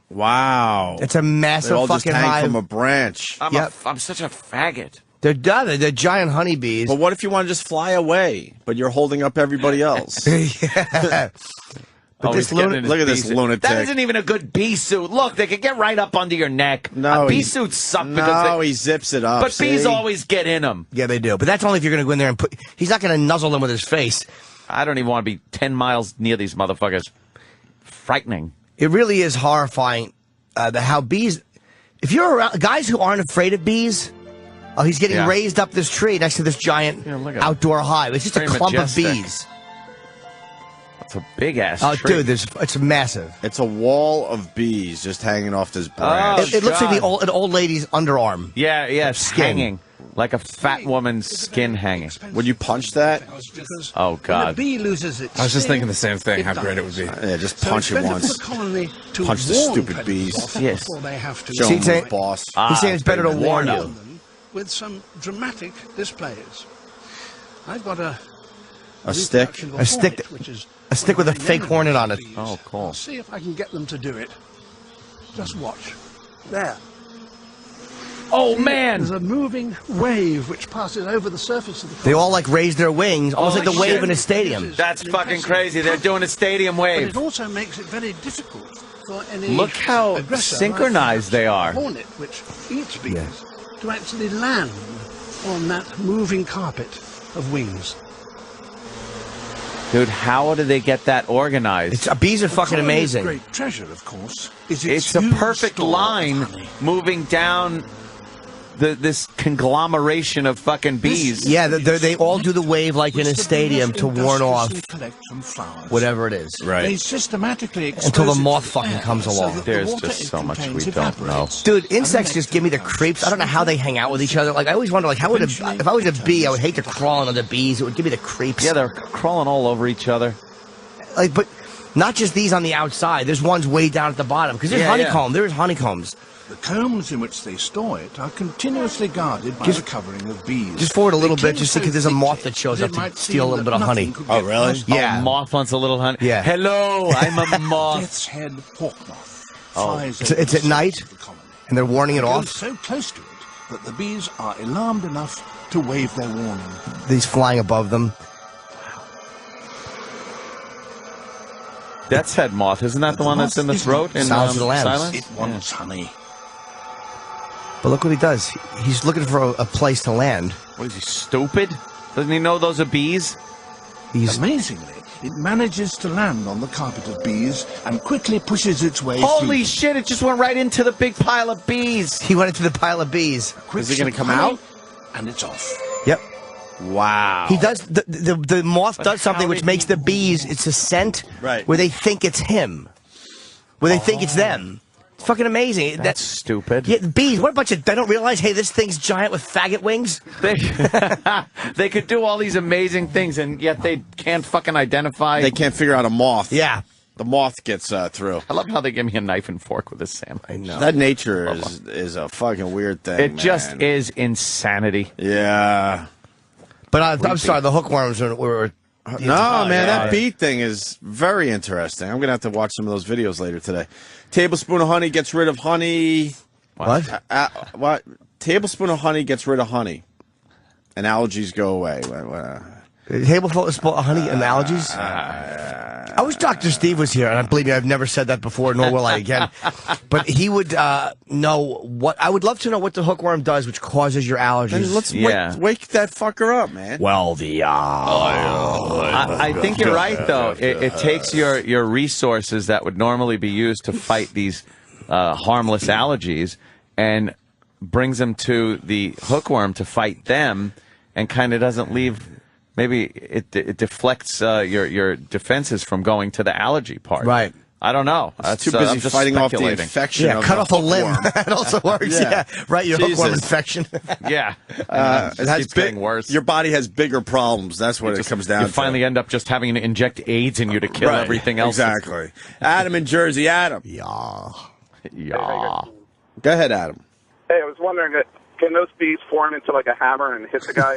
Wow. It's a massive They all fucking just hang hive. from a branch. I'm such a faggot. They're done. They're giant honeybees. But what if you want to just fly away, but you're holding up everybody else? Yeah. But this look at this lunatic. That isn't even a good bee suit. Look, they could get right up under your neck. No, bee suits suck because he zips it up. But bees always get in them. Yeah, they do. But that's only if you're going to go in there and put. He's not going to nuzzle them with his face. I don't even want to be 10 miles near these motherfuckers. Frightening. It really is horrifying. How bees. If you're around guys who aren't afraid of bees. Oh, he's getting raised up this tree next to this giant outdoor hive. It's just Very a clump majestic. of bees. That's a big ass Oh, tree. dude, it's massive. It's a wall of bees just hanging off this branch. It looks like an old lady's underarm. Yeah, skin. hanging. Like a fat woman's skin hanging. Would you punch that? Oh, God. I was just thinking the same thing, how great it would be. Yeah, just punch it once. Punch the stupid bees. Yes. Show them who's boss. He's saying it's better to warn you. With some dramatic displays. I've got a stick? A stick with a fake hornet on it. Oh, cool. I'll see if I can get them to do it. Just watch. There. Oh, man! There's a moving wave which passes over the surface of the They all like raise their wings, almost like the wave in a stadium. That's fucking crazy. They're doing a stadium But wave. it also makes it very difficult for any Look how aggressor, synchronized they are. like a hornet, which eats bees, to actually land on that moving carpet of wings. Dude, how do they get that organized? Bees are fucking Colony's amazing. great treasure, of course, is It's a huge perfect store of line honey. moving down this conglomeration of fucking bees. Yeah, they all do the wave like in a stadium to warn off Collect from flowers. whatever it is. They systematically Until the expose it moth to fucking air comes so along. that the There's water just it so much we contains don't know. evaporates. Dude, insects just give me the creeps. I don't know how they hang out with each other. Like I always wonder, like how would if I was a bee, I would hate to crawl on other bees. It would give me the creeps. Yeah, they're crawling all over each other. Like, but not just these on the outside. There's ones way down at the bottom because there's honeycomb. There's honeycombs. The combs in which they store it are continuously guarded by a covering of bees. Just forward a little They bit, cling just so because there's a thick moth that shows that up it to might steal a little seem bit of that honey. nothing could get past Yeah. Oh, moth wants a little honey. Yeah. Hello, I'm a moth. Death's head hawk moth Oh. flies It's over at the night, surface of the colony. and they're warning it It goes off. so close to it that the bees are alarmed enough to wave their warning. These flying above them. Death's head moth, isn't that the one that's in the throat in Silence of the Lambs. Silence? It wants honey. But look what he does. He's looking for a place to land. What is he, stupid? Doesn't he know those are bees? Amazingly, it manages to land on the carpet of bees and quickly pushes its way Holy through. shit, it just went right into the big pile of bees. He went into the pile of bees. Is it going to come out? And it's off. Yep. Wow. He does the moth does something how which did makes he- the bees. It's a scent Right. where they think it's him, where they think it's them. It's fucking amazing. That's stupid. Yeah, bees. What a bunch of. They don't realize. Hey, this thing's giant with faggot wings. They could do all these amazing things, and yet they can't fucking identify. They can't figure out a moth. Yeah. The moth gets through. I love how they give me a knife and fork with this sandwich. I know. That nature is a fucking weird thing. It just man. is insanity. Yeah. But I'm sorry. The hookworms were No, man, that beet thing is very interesting. I'm going to have to watch some of those videos later today. Tablespoon of honey gets rid of honey. What? What? Tablespoon of honey gets rid of honey. And allergies go away. Tablespoon of honey and allergies. I wish Dr. Steve was here, and I believe me, I've never said that before, nor will I again. But he would know what. I would love to know what the hookworm does, which causes your allergies. Then let's wake that fucker up, man. Well, I think you're right, though. It takes your resources that would normally be used to fight these harmless allergies and brings them to the hookworm to fight them, and kind of doesn't leave. Maybe it deflects your defenses from going to the allergy part. Right. I don't know. It's too busy I'm just fighting off the speculating. infection. Yeah, of cut the off a limb. hookworm. That also works. Yeah, right. Your hookworm Jesus. infection. Yeah. It It has keeps getting worse. Your body has bigger problems. That's what it comes down You to. finally end up just having to inject AIDS in you to kill Right. everything else. Exactly. Adam in Jersey. Adam. Yeah. Yeah. Go ahead, Adam. Hey, I was wondering, can those bees form into like a hammer and hit the guy?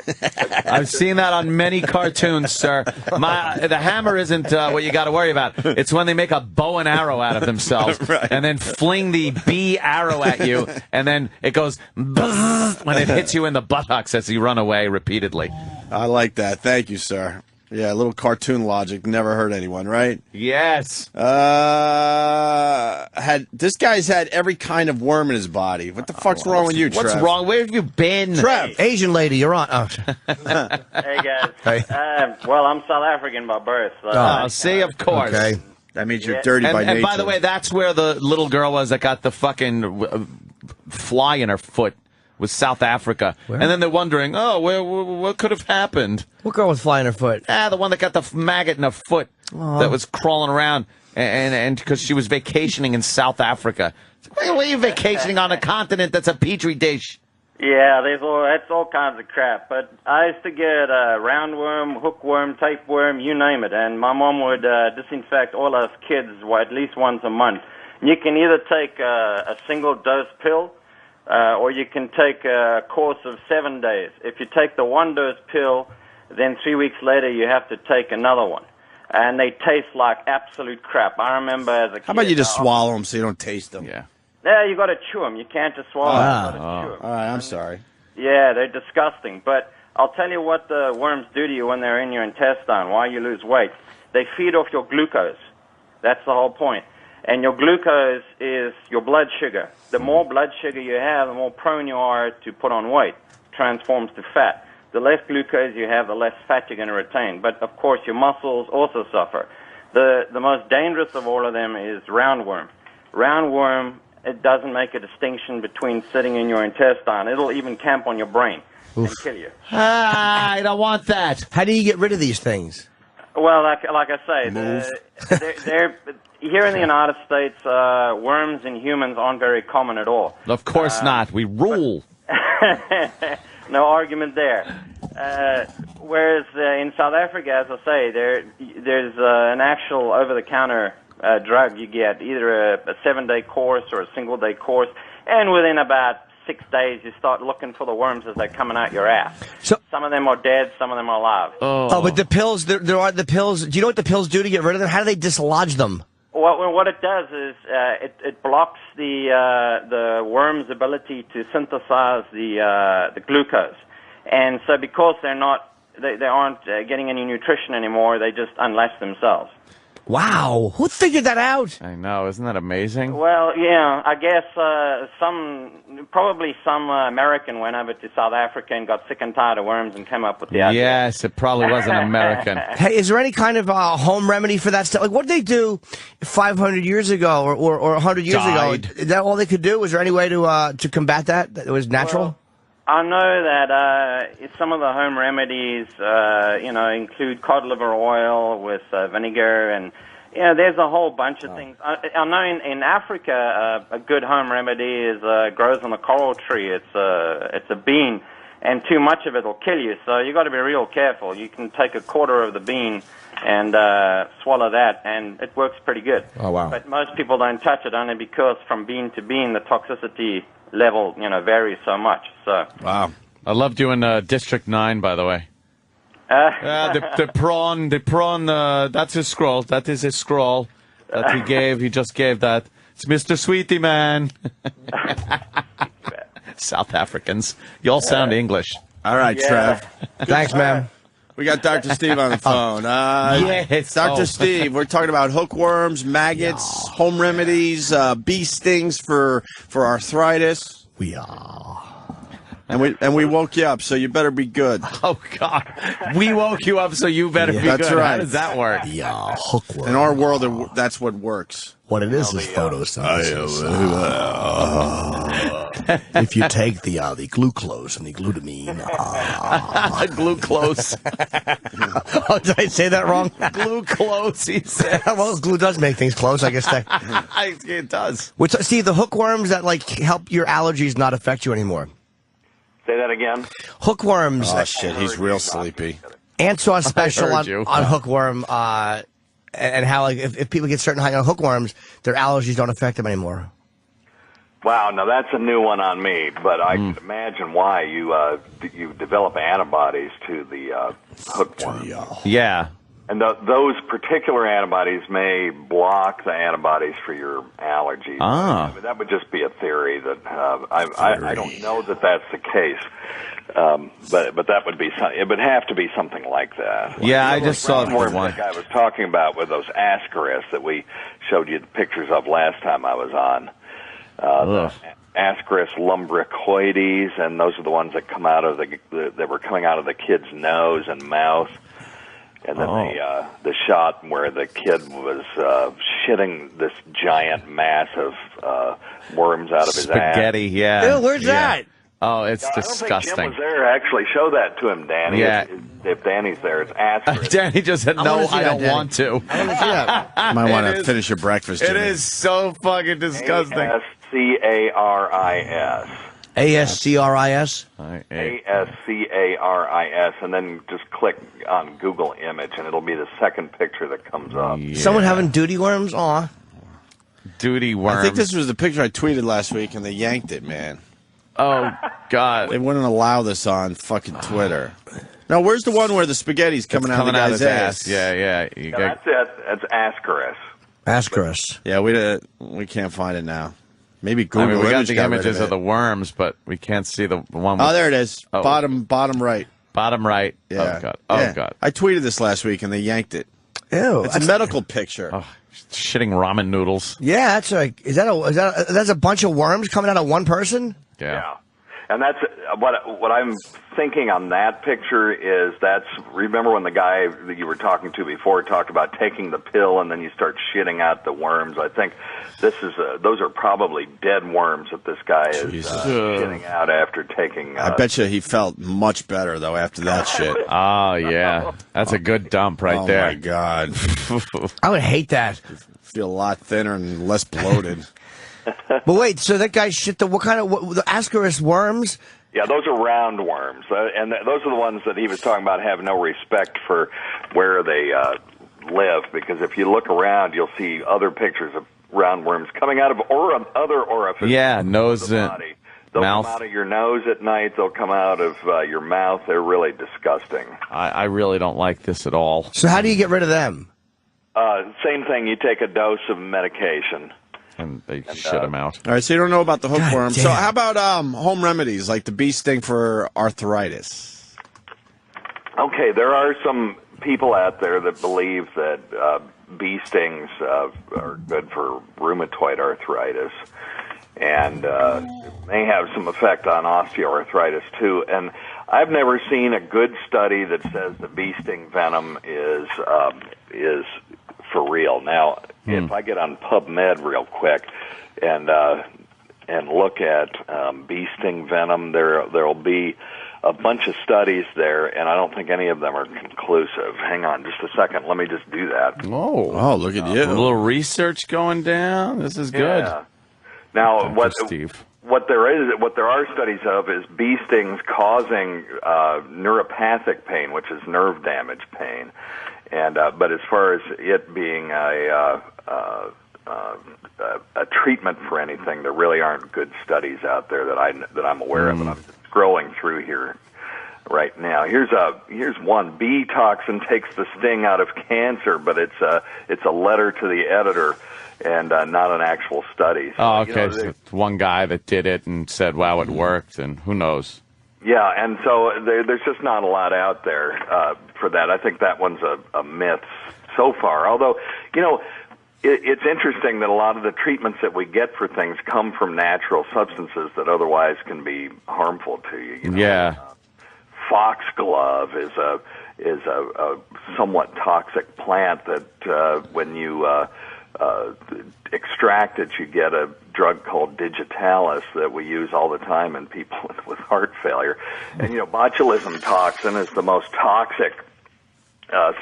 I've seen that on many cartoons, sir. The hammer isn't what you got to worry about. It's when they make a bow and arrow out of themselves and then fling the bee arrow at you, and then it goes buzz when it hits you in the buttocks as you run away repeatedly. I like that. Thank you, sir. Yeah, a little cartoon logic. Never hurt anyone, right? Yes. This guy's had every kind of worm in his body. What the fuck's wrong with you, Trev? What's wrong? Where have you been? Trev. Asian lady, you're on. Oh. Hey guys. Hey. Well, I'm South African by birth. So See, of course. Okay. That means you're dirty by nature. And by the way, that's where the little girl was that got the fucking fly in her foot. Was South Africa. Where? And then they're wondering, what could have happened? What girl was flying her foot? The one that got the maggot in her foot that was crawling around, and because she was vacationing in South Africa. Why are you vacationing on a continent that's a petri dish? yeah, that's all kinds of crap. But I used to get roundworm, hookworm, tapeworm, you name it, and my mom would disinfect all us kids at least once a month. You can either take a single dose pill. Or you can take a course of 7 days. If you take the 1-dose pill, then 3 weeks later you have to take another one. And they taste like absolute crap. I remember as a kid... How about you just swallow them so you don't taste them? Yeah. Yeah, you got to chew them. You can't just swallow them. You gotta chew 'em. All right, I'm sorry. Yeah, they're disgusting. But I'll tell you what the worms do to you when they're in your intestine, why you lose weight. They feed off your glucose. That's the whole point. And your glucose is your blood sugar. The more blood sugar you have, the more prone you are to put on weight. Transforms to fat. The less glucose you have, the less fat you're going to retain. But, of course, your muscles also suffer. The most dangerous of all of them is roundworm. Roundworm, it doesn't make a distinction between sitting in your intestine. It'll even camp on your brain and kill you. I don't want that. How do you get rid of these things? Well, like I say, they're here in the United States, worms in humans aren't very common at all. Of course not. We rule. No argument there. Whereas in South Africa, as I say, there's an actual over-the-counter drug you get, either a 7-day course or a single-day course, and within about 6 days you start looking for the worms as they're coming out your ass. So, some of them are dead, some of them are alive. Oh, but the pills, there are the pills. Do you know what the pills do to get rid of them? How do they dislodge them? Well, what it does is it blocks the worm's ability to synthesize the glucose, and so because they aren't getting any nutrition anymore, they just unlash themselves. Wow, who figured that out? I know, isn't that amazing? Well, yeah, I guess probably some American went over to South Africa and got sick and tired of worms and came up with the idea. Yes, it probably was an American. Hey, is there any kind of home remedy for that stuff? Like, what did they do 500 years ago or 100 years ago? Is that all they could do? Was there any way to combat that? That was natural? Well, I know that some of the home remedies, include cod liver oil with vinegar, and there's a whole bunch of things. I know in Africa, a good home remedy is grows on the coral tree. It's a bean, and too much of it will kill you. So you got to be real careful. You can take a quarter of the bean and swallow that, and it works pretty good. Oh wow! But most people don't touch it only because from bean to bean the toxicity level, varies so much. So wow, I loved you in District 9, by the way. The prawn. That's his scroll. That is his scroll that he gave. He just gave that. It's Mr. Sweetie Man. South Africans, you all sound English. All right, Trev. Thanks, man. We got Dr. Steve on the phone. Yes. Dr. Steve, we're talking about hookworms, maggots, home remedies, bee stings for arthritis. We are. And we woke you up, so you better be good. Oh, God. We woke you up, so you better be good. That's right. How does that work? Yeah, hookworm. In our world, that's what works. What it is photosynthesis. If you take the glucose and the glutamine. Glucose. Oh, did I say that wrong? Glucose, he said. Well, glue does make things close, I guess. It does. See, the hookworms that help your allergies not affect you anymore. Say that again. Hookworms. Oh, shit, he's real sleepy. Ant saw a special on hookworm, and how if people get certain high on hookworms, their allergies don't affect them anymore. Wow, now that's a new one on me, but I can imagine why you develop antibodies to the hookworm. Yeah. And those particular antibodies may block the antibodies for your allergies. I mean, that would just be a theory that I don't know that that's the case. But that would be it would have to be something like that. Yeah, I just saw the one. The guy was talking about with those ascaris that we showed you the pictures of last time I was on. Ascaris lumbricoides, and those are the ones that come out of that were coming out of the kid's nose and mouth. And then the shot where the kid was shitting this giant mass of worms out of his ass. Spaghetti, yeah. Ew, where's that? Oh, it's disgusting. I don't think Jim was there. Actually, show that to him, Danny. Yeah. If Danny's there, it's asterisk. Danny just said, no, I don't want to. I want to see that. Might want to finish your breakfast, Jimmy. It is so fucking disgusting. ASCARIS. ASCRIS? ASCARIS, and then just click on Google Image, and it'll be the second picture that comes up. Yeah. Someone having duty worms? Aw. Duty worms. I think this was the picture I tweeted last week, and they yanked it, man. Oh, God. They wouldn't allow this on fucking Twitter. Now, where's the one where the spaghetti's coming out of the guy's ass? Yeah. That's it. That's Ascaris. Ascaris. Yeah, we can't find it now. Maybe Google we got Image the got rid images of of the worms, but we can't see the one. Oh, there it is. Oh. Bottom right. Bottom right. Yeah. Oh, God. Oh, Yeah. God. I tweeted this last week, and they yanked it. Ew. It's a medical picture. Oh, shitting ramen noodles. Yeah, that's like, that's a bunch of worms coming out of one person? Yeah. And that's what I'm thinking on that picture is remember when the guy that you were talking to before talked about taking the pill and then you start shitting out the worms. I think those are probably dead worms that this guy is shitting out after taking. I bet you he felt much better though after that shit. Oh yeah, that's a good dump right there. Oh my God, I would hate that. Feel a lot thinner and less bloated. But wait, so that guy shit what kind of the Ascaris worms? Yeah, those are round worms, and those are the ones that he was talking about have no respect for where they live. Because if you look around, you'll see other pictures of round worms coming out of other orifices. Yeah, nose of the and body. They'll mouth. come out of your nose at night. They'll come out of your mouth. They're really disgusting. I really don't like this at all. So how do you get rid of them? Same thing. You take a dose of medication. And they shit them out. All right, so you don't know about the hookworm. damn. So how about home remedies like the bee sting for arthritis? Okay, there are some people out there that believe that bee stings are good for rheumatoid arthritis, and may have some effect on osteoarthritis too. And I've never seen a good study that says the bee sting venom is for real. Now, if I get on PubMed real quick and look at bee sting venom, there'll be a bunch of studies there, and I don't think any of them are conclusive. Hang on just a second. Let me just do that. Oh, look at you. A little research going down. This is good. Yeah. Now, Steve. what there are studies of is bee stings causing neuropathic pain, which is nerve damage pain. And but as far as it being a treatment for anything, there really aren't good studies out there that I'm aware of. And I'm just scrolling through here right now. Here's one. Bee toxin takes the sting out of cancer, but it's a letter to the editor and not an actual study. So, Oh, okay. So it's one guy that did it and said, "Wow, it worked," and who knows? Yeah, and so there's just not a lot out there for that. I think that one's a myth so far. Although, it's interesting that a lot of the treatments that we get for things come from natural substances that otherwise can be harmful to you. Yeah. Foxglove is a somewhat toxic plant that when you extract it, you get a drug called digitalis that we use all the time in people with heart failure. And, botulism toxin is the most toxic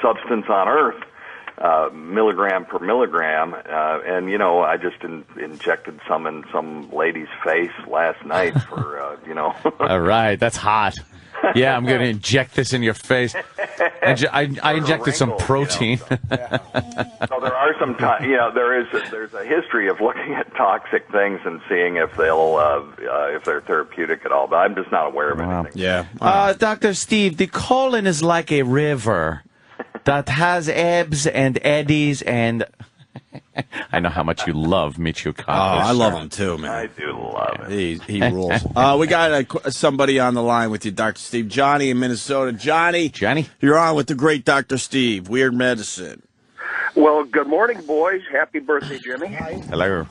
substance on Earth, milligram per milligram. And, I just injected some in some lady's face last night for, All right, that's hot. Yeah, I'm going to inject this in your face. I injected some protein. So there are some, there's a history of looking at toxic things and seeing if they're therapeutic at all. But I'm just not aware of anything. Yeah. Dr. Steve, the colon is like a river that has ebbs and eddies, and I know how much you love Michio Kaku. Oh, I love him too, man. I do love it. He rules. We got somebody on the line with you, Dr. Steve. Johnny in Minnesota. Johnny, you're on with the great Dr. Steve, Weird Medicine. Well, good morning, boys. Happy birthday, Jimmy. Hello.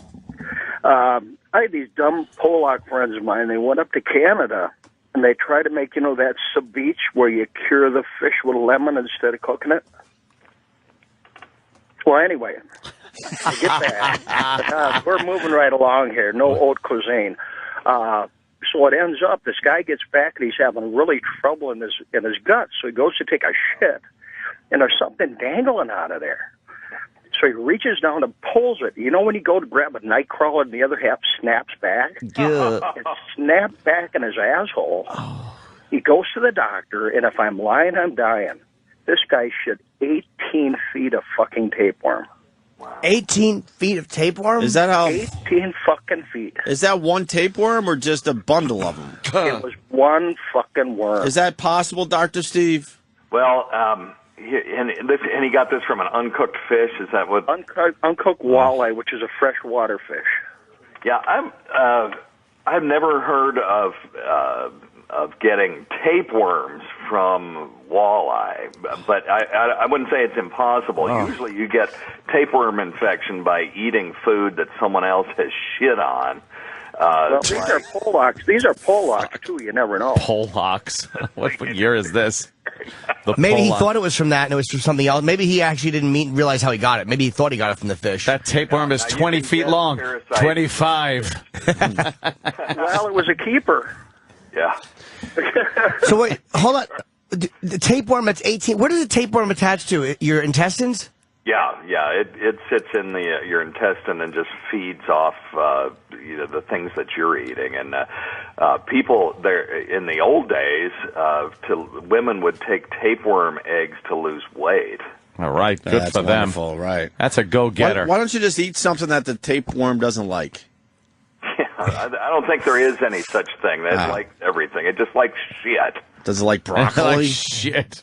I had these dumb Polak friends of mine. They went up to Canada, and they tried to make, that ceviche where you cure the fish with lemon instead of cooking it. Well, anyway, I get back. We're moving right along here. No haute cuisine. So it ends up, this guy gets back, and he's having really trouble in his guts. So he goes to take a shit, and there's something dangling out of there. So he reaches down and pulls it. You know when you go to grab a night crawler and the other half snaps back? Yeah. It snapped back in his asshole. He goes to the doctor, and if I'm lying, I'm dying. This guy shit 18 feet of fucking tapeworm. 18 feet of tapeworm? Is that how? 18 fucking feet. Is that one tapeworm or just a bundle of them? It was one fucking worm. Is that possible, Dr. Steve? Well, he got this from an uncooked fish. Is that what? Uncooked walleye, which is a freshwater fish. Yeah, I've never heard of getting tapeworms from walleye, but I wouldn't say it's impossible. Oh. Usually you get tapeworm infection by eating food that someone else has shit on. Well, these are Polacks. These are Polacks, too. You never know. Polacks. What year is this? Maybe he thought it was from that and it was from something else. Maybe he actually didn't realize how he got it. Maybe he thought he got it from the fish. That tapeworm is 20 feet long. 25. Well, it was a keeper. Yeah. So wait, hold on. The tapeworm that's 18. Where does the tapeworm attach to? Your intestines? Yeah. It sits in your intestine and just feeds off the things that you're eating. And people there in the old days, women would take tapeworm eggs to lose weight. All right, good That's for them. wonderful, right? That's a go-getter. Why don't you just eat something that the tapeworm doesn't like? I don't think there is any such thing. It likes everything. It just likes shit. Does it like broccoli? Shit.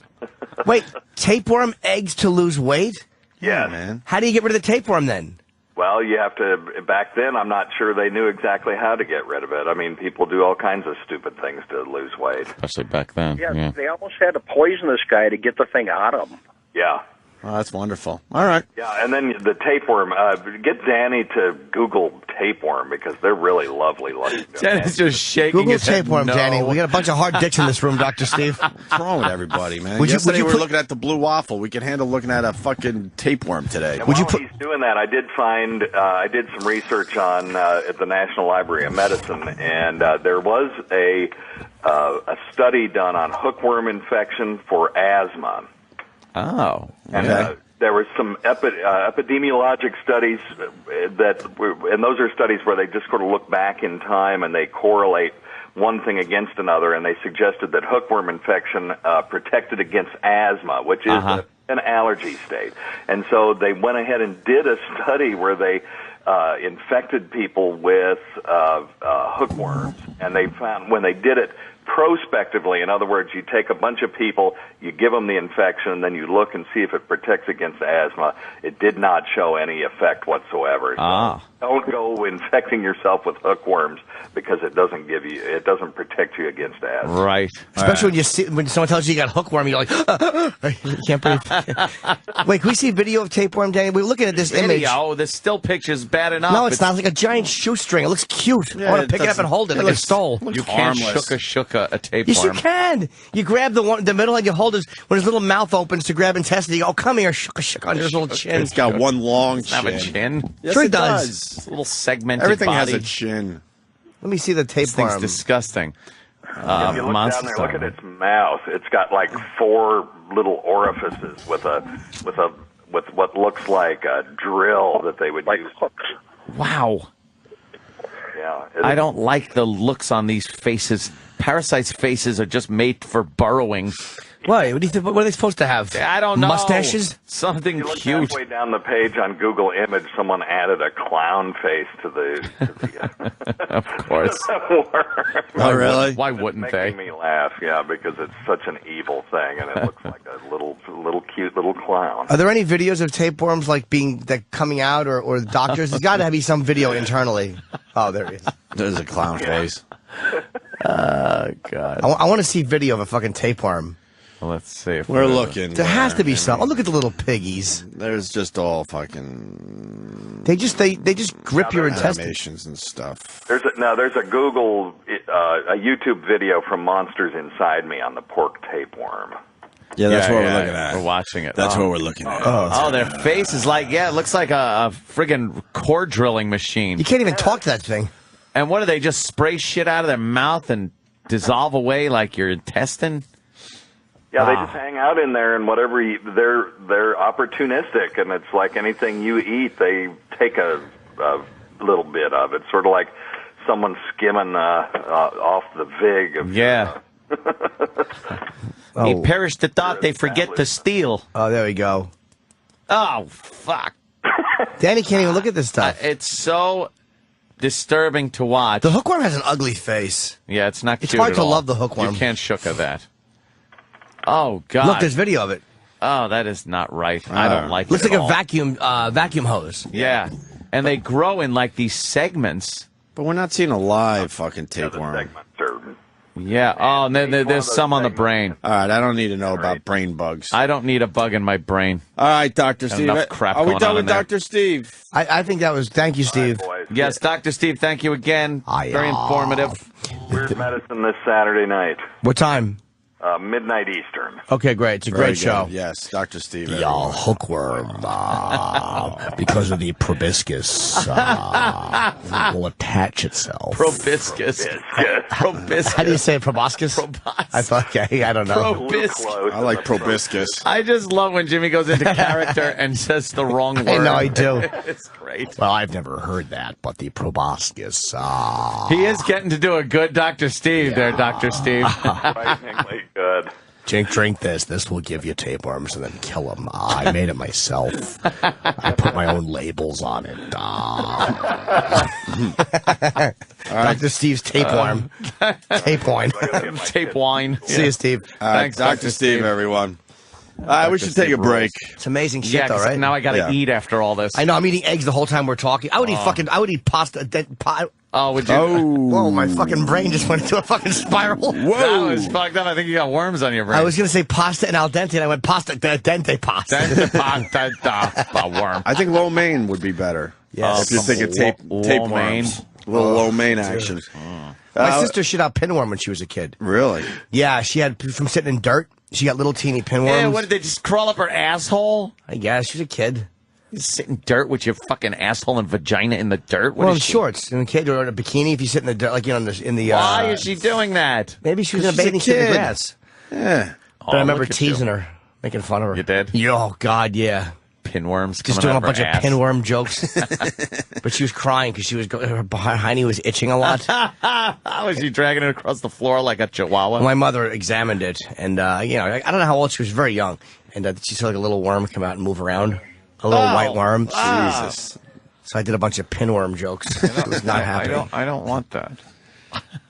Wait, tapeworm eggs to lose weight? Yeah, man. How do you get rid of the tapeworm then? Well, you have to. Back then, I'm not sure they knew exactly how to get rid of it. I mean, people do all kinds of stupid things to lose weight. Especially back then. Yeah, they almost had to poison this guy to get the thing out of him. Yeah. Oh, that's wonderful. All right. Yeah, and then the tapeworm. Get Danny to Google tapeworm because they're really lovely looking. Danny's just shaking Google his head. tapeworm, No. Danny. We got a bunch of hard dicks in this room, Dr. Steve. What's wrong with everybody, man? would Yesterday you we put- were looking at the blue waffle. We can handle looking at a fucking tapeworm today. And while he's doing that, I did find I did some research on at the National Library of Medicine, and there was a study done on hookworm infection for asthma. Oh, And there was some epidemiologic studies and those are studies where they just sort of look back in time and they correlate one thing against another, and they suggested that hookworm infection protected against asthma, which is an allergy state. And so they went ahead and did a study where they infected people with hookworms, and they found when they did it prospectively, in other words, you take a bunch of people, you give them the infection, and then you look and see if it protects against asthma. It did not show any effect whatsoever. So don't go infecting yourself with hookworms because it doesn't protect you against asthma. Right. Especially when someone tells you got hookworm, you're like, you can't breathe. Wait, can we see video of tapeworm, Danny? We're looking at this image. Oh, the still picture's bad enough. No, it's not. Like a giant shoestring. It looks cute. I want to pick it up and hold it like a stole. You can't shook a tapeworm. Yes, you can. You grab the middle and you hold when his little mouth opens to grab intestine. You go, oh, come here, shook under his little chin. It's got one long Does it have a chin? Yes, Sure it it does. It's a little segmented Everything body. has a chin. Let me see the This thing's tapeworm. disgusting. If you look down Monster there, look style. at its mouth. It's got like 4 little orifices with what looks like a drill that they would use. Wow. Yeah. I don't like the looks on these faces. Parasites' faces are just made for burrowing. Why? What are they supposed to have? I don't know. Mustaches? Something If you look cute. halfway down the page on Google Image, someone added a clown face to the Of course. Oh, really? Why wouldn't they? Making me laugh, yeah, because it's such an evil thing, and it looks like a little cute little clown. Are there any videos of tapeworms coming out or the doctors? There's got to be some video internally. Oh, there he is. There's a clown face. Oh, God. I want to see video of a fucking tapeworm. Well, let's see if We're looking. There has to be some. Oh, look at the little piggies. There's just all fucking. They just grip your intestines. Animations and stuff. There's a Google, a YouTube video from Monsters Inside Me on the pork tapeworm. Yeah, that's what we're looking at. We're watching it. That's what we're looking at. Oh, their face is like, it looks like a friggin' core drilling machine. You can't even talk to that thing. And what do they just spray shit out of their mouth and dissolve away like your intestine? Yeah, they just hang out in there, and whatever they're opportunistic, and it's like anything you eat, they take a little bit of it. Sort of like someone skimming off the vig of. Yeah. He perished the thought they forget to steal. Oh, there we go. Oh, fuck. Danny can't even look at this stuff. It's so disturbing to watch. The hookworm has an ugly face. Yeah, it's not cute It's hard at to all. love the hookworm. You can't shook of that. Oh, God. Look, there's video of it. Oh, that is not right. I don't like Looks it like at a all. vacuum hose. Yeah. and they grow in like these segments. But we're not seeing a live fucking tapeworm. Yeah. Oh, and then there's some on the brain. All right, I don't need to know about brain bugs. I don't need a bug in my brain. All right, Dr. Steve. Enough crap Are we going done on with in there. Dr. Steve? I think that was. Thank you, Steve. Yes, Dr. Steve, thank you again. Very informative. Weird Medicine this Saturday night, What time? midnight Eastern. Okay, great. It's a Very great show. good. Yes, Dr. Steve. Y'all hookworm, because of the proboscis, will attach itself. Proboscis. Proboscis. How do you say it, proboscis? I thought, okay, I don't know. Proboscis. I like proboscis. I just love when Jimmy goes into character and says the wrong word. I know, I do. It's great. Well, I've never heard that, but the proboscis. He is getting to do a good Dr. Steve there, Dr. Steve. Frighteningly good. Jake, drink this. This will give you tapeworms and then kill them. I made it myself. I put my own labels on it. Dr. Steve's tapeworm. Tape wine. Tape wine. See you, Steve. Thanks, Dr. Steve, everyone. We should take a break. It's amazing shit, Yeah, though, 'cause right? now I got to Yeah. eat after all this. I know. I'm eating eggs the whole time we're talking. I would eat I would eat pasta. Oh, would you? Whoa, my fucking brain just went into a fucking spiral. That was fucked up. I think you got worms on your brain. I was going to say pasta and al dente, and I went pasta, dente pasta. Dente pasta, worm. I think lo mein would be better. Yes. If you're thinking tapeworms. A little lo mein action. My sister shit out pinworm when she was a kid. Really? Yeah, she had, from sitting in dirt, she got little teeny pinworms. Yeah, what did they just crawl up her asshole? I guess. She was a kid. You sit in dirt with your fucking asshole and vagina in the dirt? What Well, is in she- shorts. In a kid or in a bikini, if you sit in the dirt, like, you know, in the Why is she doing that? Maybe she was in a 'Cause she's a bathing suit in the kid. grass. Yeah. But I remember look at you. teasing her, making fun of her. You did? Yeah, oh, God, yeah. Pinworms Just coming doing out a of bunch her of ass. pinworm jokes. But she was crying because she was her hiney was itching a lot. Was she dragging it across the floor like a chihuahua? My mother examined it, and you know, I don't know how old she was. Very young, and she saw like a little worm come out and move around, a little white worm. Jesus. So I did a bunch of pinworm jokes. It was not happy. I don't want that.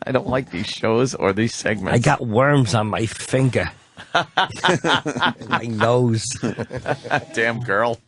I don't like these shows or these segments. I got worms on my finger, my nose. Damn girl.